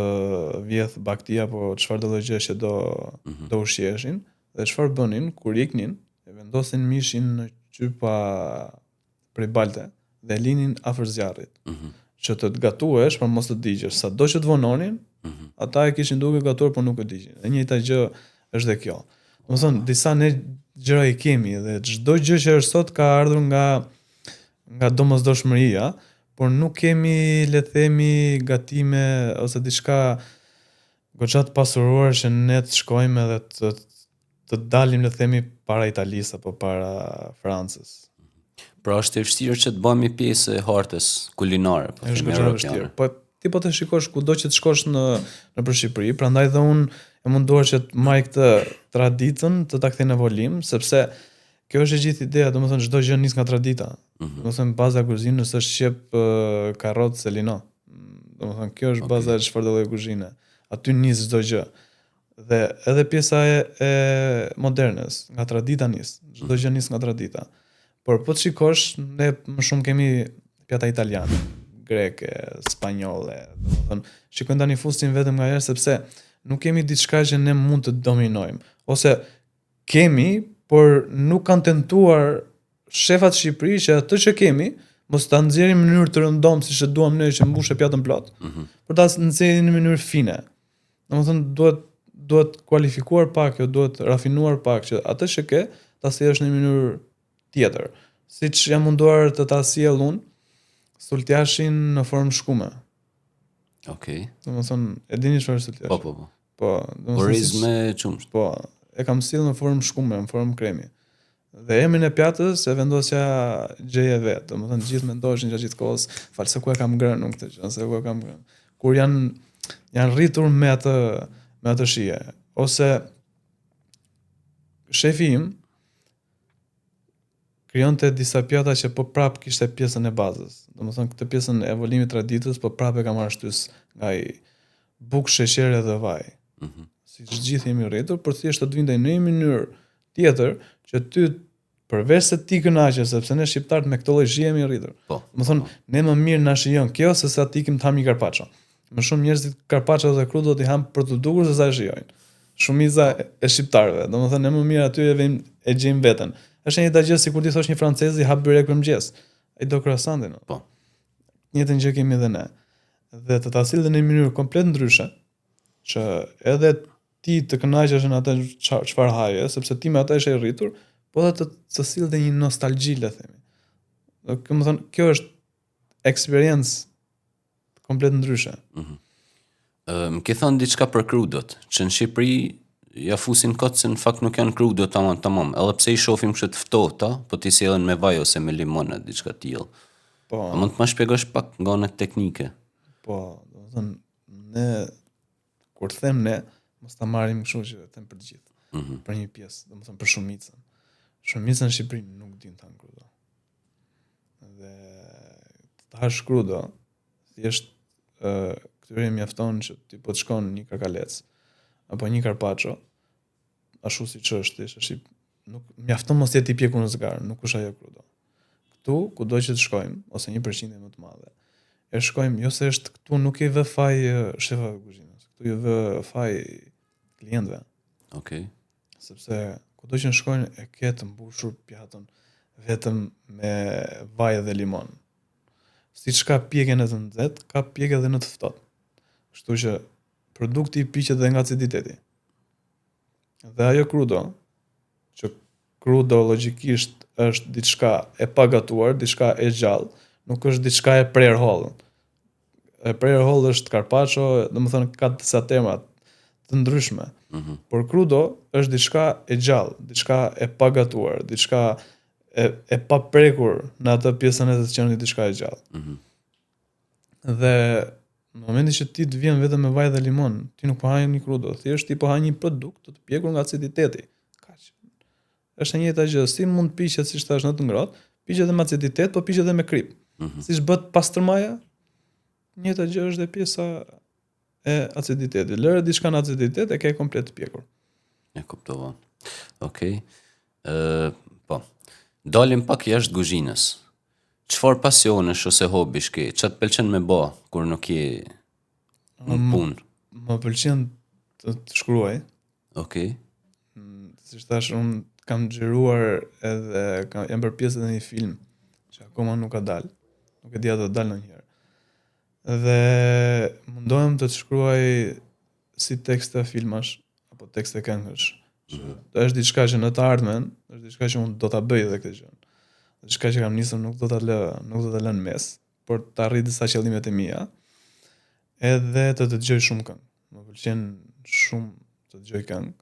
A: vjedh bakti apo çfarëdo lloj gjë që do ushqeshin, dhe çfarë bënin kur iknin, e vendosin mishin në qypa prej balte dhe linin afër zjarrit. Që të gatuesh për mos të digjesh. Sado që të vononin, ata e kishin duke gatuar por nuk e digjen. E njëjta gjë është dhe kjo. Domethënë, disa ne gjëra i kemi dhe çdo gjë që është sot ka ardhur nga domosdoshmëria, por nuk kemi, le të themi, gatime ose diçka goxha të pasuruar që ne të shkojmë edhe të dalim, le të themi, para Italisë apo para Francës.
D: Pra është e vështirë që të bëhemi pjesë e hartës kulinare, po
A: Është goxha e vështirë. Po ti po të shikosh kudo që të shkosh nëpër Shqipëri, prandaj dhe unë e munduar që të marr këtë traditën, të ta kthej në volim, sepse kjo është e gjithë ideja, domethënë çdo gjë nis nga tradita. Domethënë baza e kuzhinës është qep, karrotë, selino. Domethënë kjo është baza e çfarëdo lloji kuzhine. Aty nis çdo gjë. Dhe edhe pjesa e modernës, nga tradita nis. Çdo gjë nis nga tradita. Por po të shikosh, ne më shumë kemi pjata italiane, greke, spanjolle, domethënë shikojnë tani fusin vetëm nga jashtë sepse nuk kemi diçka që ne mund të dominojmë. Ose kemi, por nuk kanë tentuar shefat Shqipëri që atë që kemi mos ta nxjerrim në mënyrë të rëndom siç e duam ne që mbushë pjatën plot, por ta nxjerrim në mënyrë fine. Domethënë duhet kualifikuar pak, duhet rafinuar pak që atë që ke ta sjellësh në mënyrë tjetër. Siç jam munduar të ta sjell unë sultjashin në formë shkume.
D: Okej.
A: Domethënë, e dini çfarë është sultjashi?
D: Po.
A: Po,
D: Oriz me qumësht.
A: Po, e kam sjell në formë shkume, në formë kremi. Dhe emrin e pjatës e vendosja gjeje vet. Domethënë gjithë mendoshin gjatë kohës, fal se ku e kam ngrënë unë këtë gjë, se ku e kam ngrënë. Kur janë rritur me atë shije. Ose shefi im krijonte disa pjata që po prap kishte pjesën e bazës. Domethënë këtë pjesën e evolimit traditës po prap e kam arshtyes nga i bukë, sheqer dhe vaj. Siç gjithë jemi rritur, por thjesht të vinte në një mënyrë tjetër që ty përveç se ti kënaqesh, sepse ne shqiptarët me këtë lloj shije jemi rritur.
D: Po.
A: Domethënë ne më mirë na shijon kjo se sa të ikim të ham një carpaccio. Më shumë njerëzit carpaccio dhe krudo ti ham për të dukur se sa e shijojnë. Shumica e shqiptarëve, domethënë ne më mirë aty e gjejmë veten. Është një gjë sikur ti thosh një francez i hap byrek për mëngjes. Ai do croissantin.
D: Po.
A: Njëtën gjë kemi edhe ne. Dhe të ta sillë në një mënyrë komplet ndryshe, që edhe ti të kënaqesh në atë çfarë haje, sepse ti me atë je i rritur, po edhe të sillë dhe një nostalgji, le themi. Domethënë kjo është experience komplet ndryshe.
D: Më ke thënë diçka për krudot, që në Shqipëri ja fusin kot se në fakt nuk janë krudo tamam. Edhe pse I shohim kështu të ftohta, po ti sjellën me vaj ose me limon diçka tillë.
A: Po.
D: A mund të më shpjegosh pak nga ana teknike?
A: Po, domethënë ne kur them ne, mos ta marrim kështu që them për të gjithë. Për një pjesë, domethënë për shumicën. Shumica në Shqipëri nuk din ta krudo. Dhe të hash krudo, thjesht këtyre mjafton që ti po të shkon një kakalec apo një carpaccio, ashtu siç është, nuk mjafton mos jetë i pjekur në zgar, nuk është ajo krudo. Këtu, kudo që të shkojmë, ose 1% më të madhe, e shkojmë, jo se është këtu nuk i vë faj shefave kuzhinës, këtu i vë faj klientëve.
D: Okej.
A: Sepse kudo që në shkojnë e ke të mbushur pjatën vetëm me vaj dhe limon. Siç ka pjekjen e të nxehtë, ka pjekje edhe në të ftohtë. Kështu që produkti piqet edhe nga aciditeti. Dhe ajo krudo, që krudo logjikisht është diçka e pagatuar, diçka e gjallë, nuk është diçka e prerë hollë. E prerë hollë është carpaccio, domethënë ka disa terma të ndryshme. Por krudo është diçka e gjallë, diçka e pagatuar, diçka e paprekur në atë pjesën e të qenit diçka e gjallë. Dhe në momentin që ti të vjen vetëm me vaj dhe limon, ti nuk po ha një krudo, thjesht ti po ha një produkt të pjekur nga aciditeti. Kaq. Është e njëjta gjë, si mund të piqet siç thash në të ngrohtë, piqet edhe me aciditet, po piqet edhe me krip. Siç bëhet pastërmaja, njëjta gjë është dhe pjesa e aciditetit. Lëre diçka në aciditet e ke komplet të pjekur.
D: E kuptova. Okej. Po. Dalim pak jashtë kuzhinës. Çfarë pasionesh ose hobish ke? Ç'a të pëlqen me bë kur nuk je në punë?
A: Më pëlqen të shkruaj.
D: Okej.
A: Siç thash, unë kam xhiruar edhe jam bërë pjesë edhe një film që akoma nuk ka dalë. Nuk e di a do të dalë ndonjëherë. Dhe mundohem të shkruaj si tekste filmash apo tekste këngësh. Është diçka që në të ardhmen, është diçka që unë do ta bëj edhe këtë gjë. Diçka që kam nisur nuk do ta lë në mes, por të arrij disa qëllimet e mia. Edhe të dëgjoj shumë këngë. Më pëlqen shumë të dëgjoj këngë.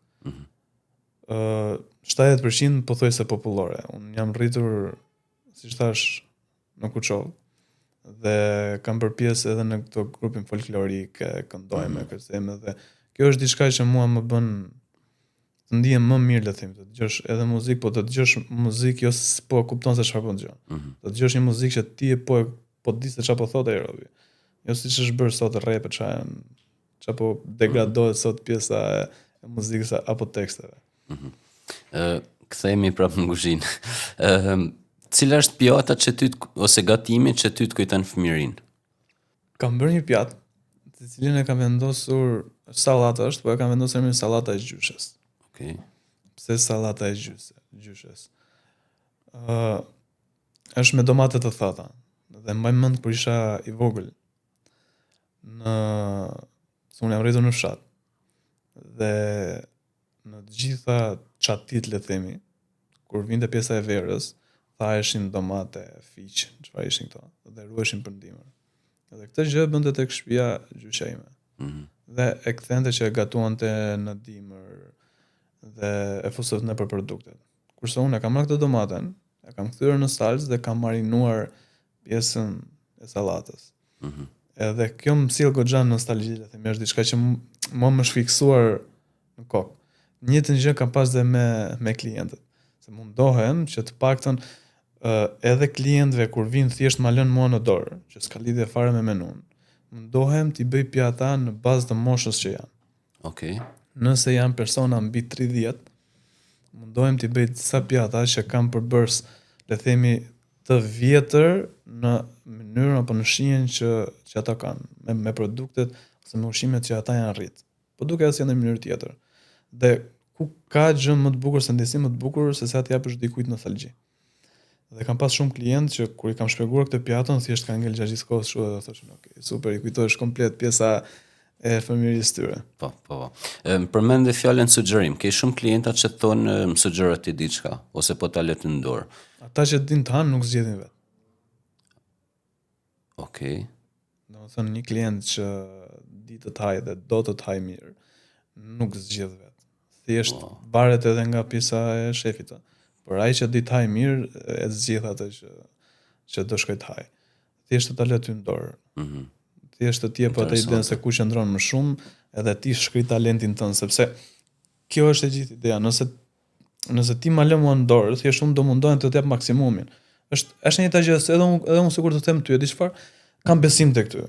A: 70% pothuajse popullore. Unë jam rritur, siç thash, në Kuçov dhe kam bërë pjesë edhe në këto grupin folklorik, këndojmë, kërcejmë dhe kjo është diçka që mua më bën të ndihem më mirë, le të them, të dëgjosh edhe muzikë, po të dëgjosh muzikë jo po kupton se çfarë po dëgjon. Të dëgjosh një muzikë që ti po di se çfarë po thotë ai robi. Jo siç është bërë sot rap, çfarë po degradohet sot pjesa e muzikës apo teksteve.
D: Kthehemi prapë në kuzhinë. Cila është pjata që ty ose gatimi që ty të kujton fëmijërinë?
A: Kam bërë një pjatë, të cilin e kam vendosur, sallata është, po e kam vendosur emrin sallata e gjyshes.
D: Okej.
A: Pse sallata e gjyshes? Është me domate të thata. Dhe mbaj mend kur isha i vogël. Unë jam rritur në fshat. Dhe në të gjitha çatit, le të themi, kur vinte pjesa e verës, thaheshin domate, fiq, çfarë ishin këto, dhe ruheshin për ndimër. Dhe këtë gjë bënte tek shtëpia gjyshja ime. Dhe e kthente që e gatuante në dimër dhe e fusët në për produktet. Kurse unë e kam marrë këtë domaten, e kam kthyer në salcë dhe kam marinuar pjesën e sallatës. Edhe kjo më sjell goxha nostalgji, le të themi, është diçka që mua më shfiksuar në kokë. Njëjtën gjë kam pas dhe me klientët. Se mundohem që të paktën edhe klientëve kur vinë thjesht ma lënë mua në dorë, që s'ka lidhje fare me menun, mundohem t'i bëj pjata në bazë të moshës që janë.
D: Okej.
A: Nëse janë persona mbi 30, mundohem t'i bëj disa pjata që kam përbërs, le themi, të vjetër në mënyrën apo në shijen që ata kanë, me produktet ose me ushqimet që ata janë rrit. Po duke as janë në mënyrë tjetër. Dhe ku ka gjë më të bukur se ndjesim më të bukur se sa të japësh dikujt nostalgji. Dhe kam pas shumë klientë që kur i kam shpjeguar këtë pjatën, thjesht kanë ngel gjatë gjithë kohës kështu dhe thoshin, "Ok, super, i kujtohesh komplet pjesa e fëmijërisë tyre."
D: Po. Përmend fjalën sugjerim. Ke shumë klienta që thonë më sugjero ti diçka ose po ta lë të në dorë.
A: Ata që din të hanë nuk zgjedhin vetë.
D: Okej.
A: Domethënë një klient që di të hajë dhe do të hajë mirë, nuk zgjedh vetë. Thjesht varet edhe nga pjesa e shefit. Por ai që di të hajë mirë e zgjidh atë që do shkoj të hajë. thjesht ta lë ty në dorë. Thjesht të jep atë idenë se ku qëndron më shumë, edhe ti shkri talentin tënd, sepse kjo është e gjithë ideja. Nëse ti ma lë mua në dorë, thjesht unë do mundohem të jap maksimumin. Është një gjë se edhe unë sikur të them ty, e di çfarë, kam besim tek ty.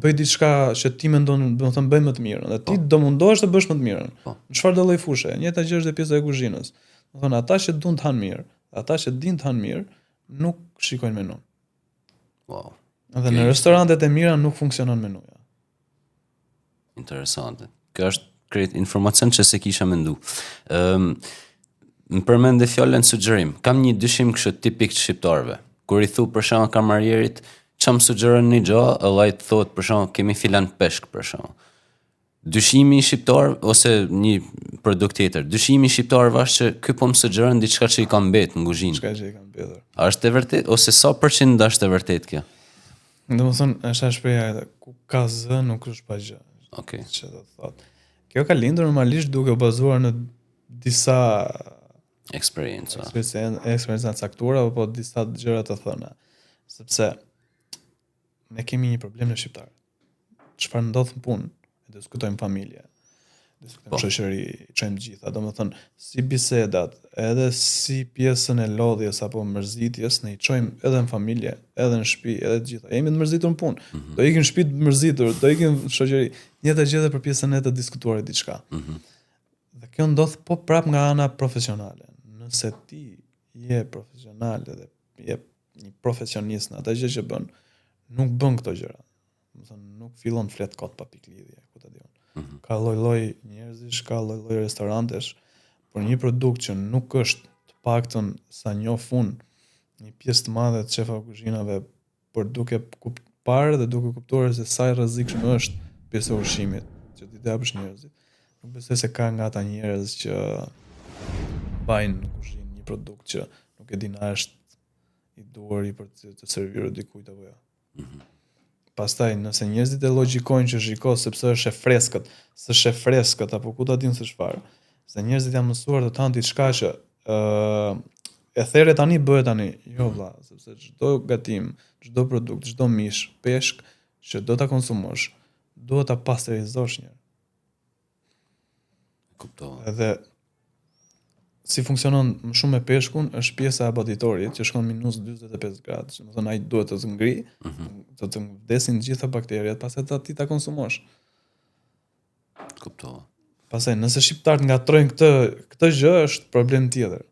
A: Bëj diçka që ti mendon, domethënë bëj më të mirën, dhe ti do mundohesh të bësh më të mirën. Në çfarë do lloj fushë? Njëjta gjë është dhe pjesa e kuzhinës. Domethënë ata që duan të hanë mirë, ata që dinë të hanë mirë, nuk shikojnë menun.
D: Wow.
A: Dhe në restorantet e mira nuk funksionon menuja.
D: Interesante. Kjo është krejt informacion që se kisha mendu. Më përmende fjalën sugjerim. Kam një dyshim kështu tipik të shqiptarëve. Kur i thu për shembull kamarierit, çam sugjeron një gjë, ai thot për shembull kemi filan peshk për shembull. Dyshimi i shqiptar ose një produkt tjetër. Dyshimi i shqiptarëve është që ky po më sugjeron diçka që i ka mbet në kuzhinë.
A: Çka që i ka mbetur.
D: A është e vërtet ose sa përqind është e vërtet kjo?
A: Domethënë, është shpreha edhe ku ka zë nuk është pa gjë.
D: Okej.
A: Çfarë do të thotë? Kjo ka lindur normalisht duke u bazuar në disa eksperjenca caktuara apo disa gjëra të thëna. Sepse ne kemi një problem në shqiptarët. Çfarë ndodh në punë, e diskutojmë familje, diskutojmë shoqëri, çojmë gjitha, domethënë si bisedat, edhe si pjesën e lodhjes apo mërzitjes, ne i çojmë edhe në familje, edhe në shtëpi, edhe të gjitha. Jemi të mërzitur në punë. Do ikim në shtëpi të mërzitur, do ikim në shoqëri. Njëta gjë edhe për pjesën e të diskutuarit diçka. Dhe kjo ndodh po prap nga ana profesionale. Nëse ti je profesional dhe je një profesionist në atë gjë që bën, nuk bën këto gjëra. Domethënë nuk fillon të flet kot pa piklidhje, ku ta di unë. Ka lloj-lloj njerëzish, ka lloj-lloj restorantesh, por një produkt që nuk është të paktën sa njoh unë një pjesë të madhe të shefave kuzhinave, por duke parë dhe duke kuptuar se sa i rrezikshëm është pjesa e ushqimit që ti japësh njerëzit. Nuk besoj se ka nga ata njerëz që bajnë në kuzhinë një produkt që nuk e din a është i duhur për të servirur dikujt apo jo. Pastaj nëse njerëzit e logjikojnë që shiko sepse është e freskët, s'është e freskët apo ku ta dinë se çfarë. Se njerëzit janë mësuar të hanë diçka që e thërë tani bëhet tani. Jo vlla, sepse çdo gatim, çdo produkt, çdo mish, peshk që do ta konsumosh, duhet ta pasterizosh një.
D: Kuptova.
A: Edhe si funksionon më shumë me peshkun është pjesa e abaditorit që shkon minus 45 gradë, që më thënë ai duhet të ngri, të vdesin gjitha bakteriat, pastaj ti ta konsumosh.
D: Kuptova.
A: Pastaj nëse shqiptarët ngatrojnë këtë gjë është problem tjetër.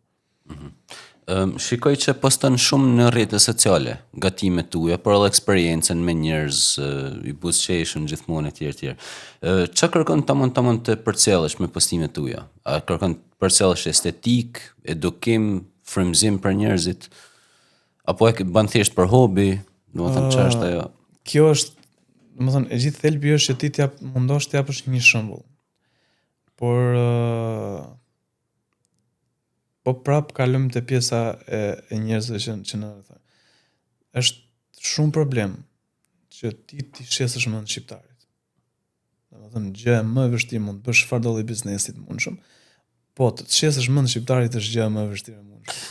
D: Shikoj që poston shumë në rrjetet sociale, gatimet tuaja, por edhe eksperiencën me njerëz i buzëqeshun gjithmonë etj. Ç'a kërkon tamam të përcjellësh me postimet tuaja? A kërkon të përcjellësh estetik, edukim, frymëzim për njerëzit, apo e bën thjesht për hobi? Domethënë ç'a është ajo?
A: Kjo është, domethënë e gjithë thelbi është që ti mundosh të japësh një shembull. Po prap kalojmë te pjesa e njerëzve që na thonë. Është shumë problem që ti shesësh mend shqiptarit. Domethënë gjë më e vështirë mund të bësh çfarë do lloj biznesi të mundshëm, po të shesësh mend shqiptarit është gjë më e vështirë mundshëm.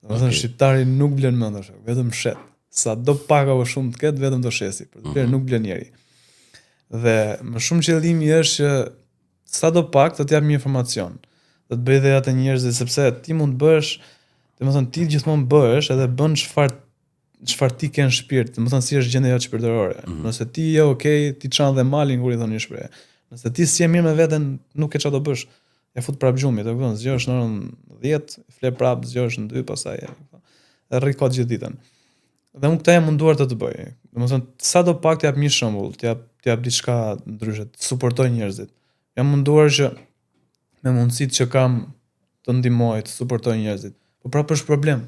A: Domethënë shqiptari nuk blen mend ashtu, vetëm shet. Sa do pak apo shumë të ketë, vetëm do shesi, për të bler nuk blen njeri. Dhe më shumë qëllimi është që sa do pak të jap një informacion. Të bëj dhe atë njerëzit sepse ti mund të bësh, domethënë ti gjithmonë bëhesh edhe bën çfarë ti ke në shpirt, domethënë si është gjendja jote shpirtërore. Nëse ti je okay, ti çan dhe malin kur i thon një shprehje. Nëse ti si je mirë me veten, nuk ke çfarë do bësh. E fut prap gjumit, e kupton, zgjohesh në orën 10, fle prap, zgjohesh në 2, pastaj e rri kot gjithë ditën. Dhe unë këtë jam munduar të bëj. Domethënë sa do pak të jap një shembull, të jap diçka ndryshe, të suportoj njerëzit. Jam munduar që me mundësitë që kam të ndihmoj, të suportoj njerëzit. Po prapë është problem.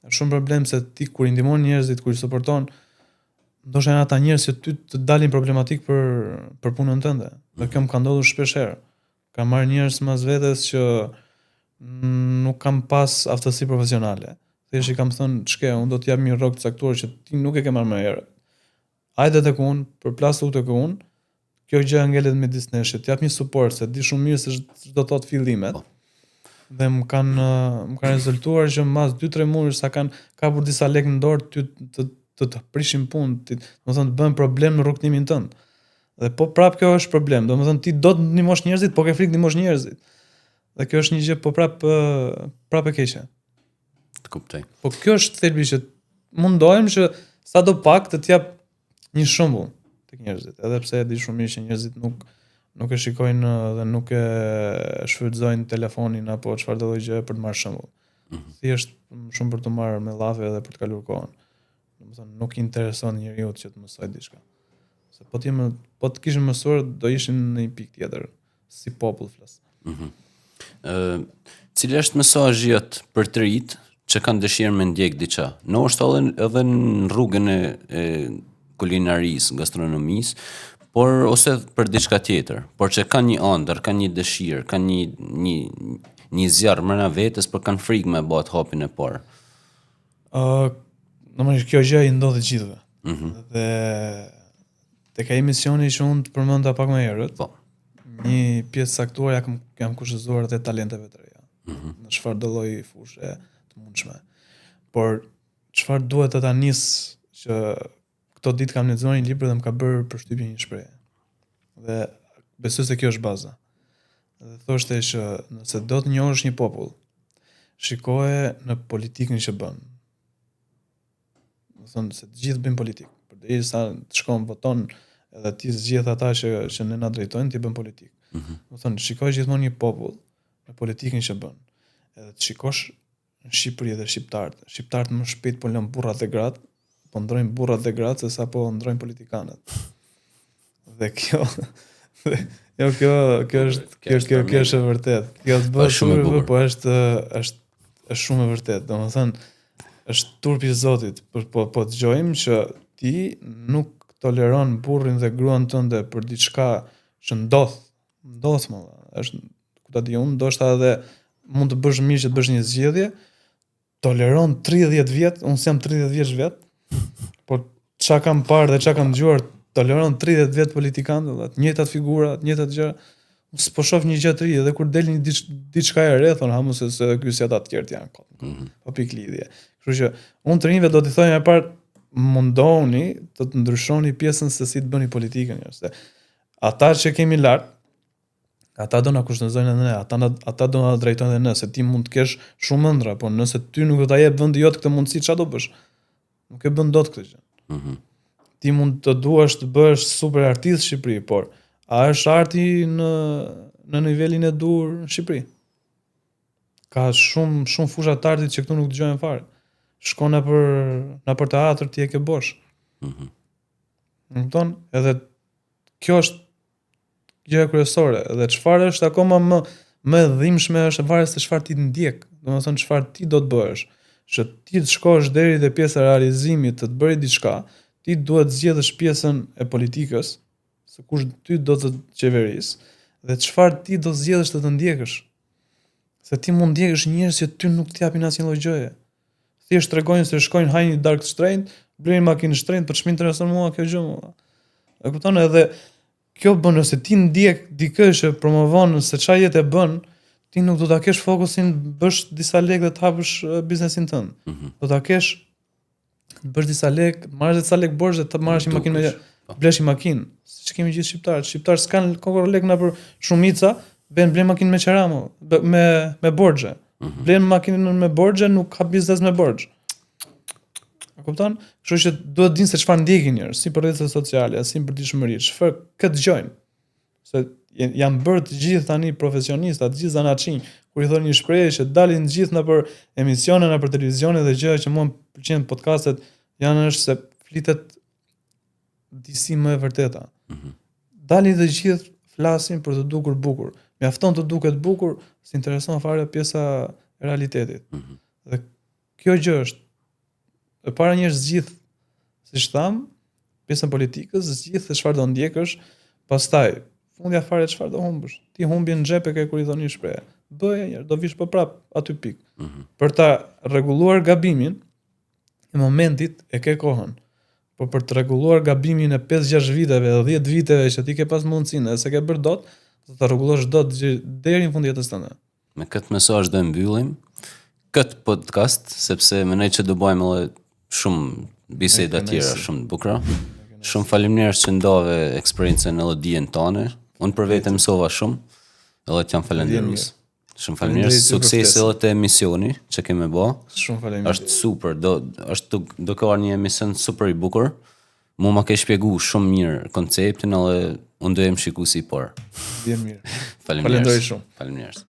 A: Është shumë problem se ti kur i ndihmon njerëzit, kur i suporton, ndoshta janë ata njerëz që ty të dalin problematik për punën tënde. Dhe kjo më ka ndodhur shpesh herë. Kam marrë njerëz mas vetes që nuk kam pas aftësi profesionale. Thjesht i kam thënë, "Ç'ke, unë do të jap një rrok të caktuar që ti nuk e ke marrë më herë. Hajde tek unë, përplasu tek unë. Kjo gjë ngelet midis nesh, të jap një suport se di shumë mirë se ç'do të thotë fillimet." Dhe më kanë rezultuar që mas 2-3 muaj sa kanë kapur disa lekë në dorë, të prishin punë, domethënë të bën problem në rrugtimin tënd. Dhe po prap kjo është problem. Domethënë ti do të ndihmosh njerëzit, po ke frikë ndihmosh njerëzit. Dhe kjo është një gjë po prap e keqe.
D: Të kuptoj.
A: Po kjo është thelbi që mundohem që sadopak të jap një shembull tek njerëzit, edhe pse e di shumë mirë që njerëzit nuk e shikojnë dhe nuk e shfrytëzojnë telefonin apo çfarë do gjë për të marrë shembull. Thjesht shumë për të marrë me llave edhe për të kaluar kohën. Domethënë nuk i intereson njeriu që të mësoj diçka. Se po të kishin mësuar do ishin në një pikë tjetër, si popull flas.
D: Cili është mesazhi jot për të rinjt që kanë dëshirë me ndjek diçka? Ndoshta edhe në rrugën e kulinarisë, gastronomisë, por ose për diçka tjetër, por që kanë një ëndër, kanë një dëshirë, kanë një zjarr brenda vetes, por kanë frikë me bë atë hapin e parë.
A: Normalisht kjo gjë i ndodh të gjithëve. Dhe tek ai misioni që unë të përmenda pak më herët,
D: Po.
A: një pjesë saktuar jam kushtozuar edhe talenteve të reja. Në çfarë do lloj fushë të mundshme. Por çfarë duhet të ta nis që këto ditë kam lexuar një libër dhe më ka bërë përshtypje një shprehje. Dhe besoj se kjo është baza. Dhe thoshte që nëse do të njohësh një popull, shikoje në politikën që bën. Do thonë se të gjithë bëjnë politikë. Përderisa të shkon voton edhe ti zgjedh ata që ne na drejtojnë, ti bën politikë. Do thonë shikoj gjithmonë një popull në politikën që bën. Edhe të shikosh në Shqipëri dhe shqiptarët. Shqiptarët më shpejt po lën burrat dhe gratë, po ndrojnë burrat dhe gratë se sa po ndrojnë politikanët. Dhe kjo kjo është e vërtet. Kjo të bëhet shumë e bukur, po është shumë e vërtet. Domethënë është turpi i Zotit, po dëgjojmë që ti nuk toleron burrin dhe gruan tënde për diçka që ndodh më. Është ku ta di unë, ndoshta edhe mund të bësh mirë që të bësh një zgjedhje, toleron 30 vjet, unë jam 30 vjeç vet, por çka kam parë dhe çka kam dëgjuar, toleron 30 vjet politikanë, të njëjtat figura, të njëjtat gjëra. S'po shoh një gjë të ri, edhe kur del një diçka e re, thon hamu se ky si ata të tjerë janë. Po pikë lidhje. Kështu që unë të rinjve do t'i thojë më parë mundohuni të ndryshoni pjesën se si të bëni politikën, se ata që kemi lart, ata do na kushtozojnë edhe ne, ata do na drejtojnë edhe ne, se ti mund të kesh shumë ëndra, por nëse ty nuk do ta jep vendi jot këtë mundësi, çfarë do bësh? Nuk e bën dot këtë gjë. Ti mund të duash të bësh super artist në Shqipëri, por a është arti në nivelin e dur në Shqipëri? Ka shumë fusha të artit që këtu nuk dëgjojnë fare. Shkon nëpër teatr ti e ke bosh. Kupton? Edhe kjo është gjëja kryesore, dhe çfarë është akoma më e dhimbshme është varet se çfarë ti ndjek. Domethënë çfarë ti do të bësh. Që ti të shkosh deri te pjesa e realizimit të bëri diçka, ti duhet zgjedhësh pjesën e politikës, se kush ty do të qeverisë, dhe çfarë ti do zgjedhësh të ndjekësh. Se ti mund ndjekësh njerëz që ty nuk t'japin asnjë lloj gjëje. Thjesht tregojnë se shkojnë hajnë një darkë shtrenjtë, blejnë makinë shtrenjtë, për ç'më intereson mua kjo gjë mua. E kupton, edhe kjo bën nëse ti ndjek dikë që promovon se çfarë jetë e bën, ti nuk do ta kesh fokusin bësh disa lekë dhe të hapësh biznesin tënd. Do ta kesh bësh disa lekë, marrësh disa lekë borxh dhe të marrësh një makinë, blesh një makinë. Siç kemi gjithë shqiptarët. Shqiptarët s'kan kokë lekë na për shumica, blen makinë me qeramo, me borxhe. Blen makinën me borxhe, nuk ka biznes me borxh. A kupton? Kështu që duhet dinë se çfarë ndjekin njerëz, si për rrjetet sociale, si për dishmëri, çfarë këtë dëgjojnë. Se janë bërë të gjithë tani profesionistë, të gjithë zanaçinj, kur i thonë një shprehje që dalin të gjithë nëpër emisione, nëpër televizione dhe gjëra që mua pëlqejnë podcastet, janë është se flitet disi më e vërteta. Dalin të gjithë flasin për të dukur bukur. Mjafton të duket bukur, s'intereson fare pjesa e realitetit. Dhe kjo gjë është e para njerëz zgjidh, siç tham, pjesën politikës, zgjidh se çfarë do ndjekësh, pastaj fundja fare çfarë do humbësh. Ti humbi në xhep e ke kur i thoni shprehje. Bëje një, do vish po prap aty pik. Për ta rregulluar gabimin e momentit e ke kohën. Po për të rregulluar gabimin e 5-6 viteve, 10 viteve që ti ke pas mundësinë, se ke bërë dot, do ta rregullosh dot deri në fund jetës tënde.
D: Me këtë mesazh do mbyllim këtë podcast, sepse mendoj që do bëjmë edhe shumë biseda tjera shumë të bukura. Shumë faleminderit që ndave eksperiencën edhe dijen tane. Unë për vete mësova shumë, edhe t'jam falenderues. Shumë faleminderit, sukses edhe te emisioni që kemi bë.
A: Shumë faleminderit.
D: Është super, do ka një emision super i bukur. Mu ma ke shpjegu shumë mirë konceptin edhe unë do jem shikuesi i parë.
A: Bien mirë.
D: Faleminderit
A: shumë.
D: Faleminderit.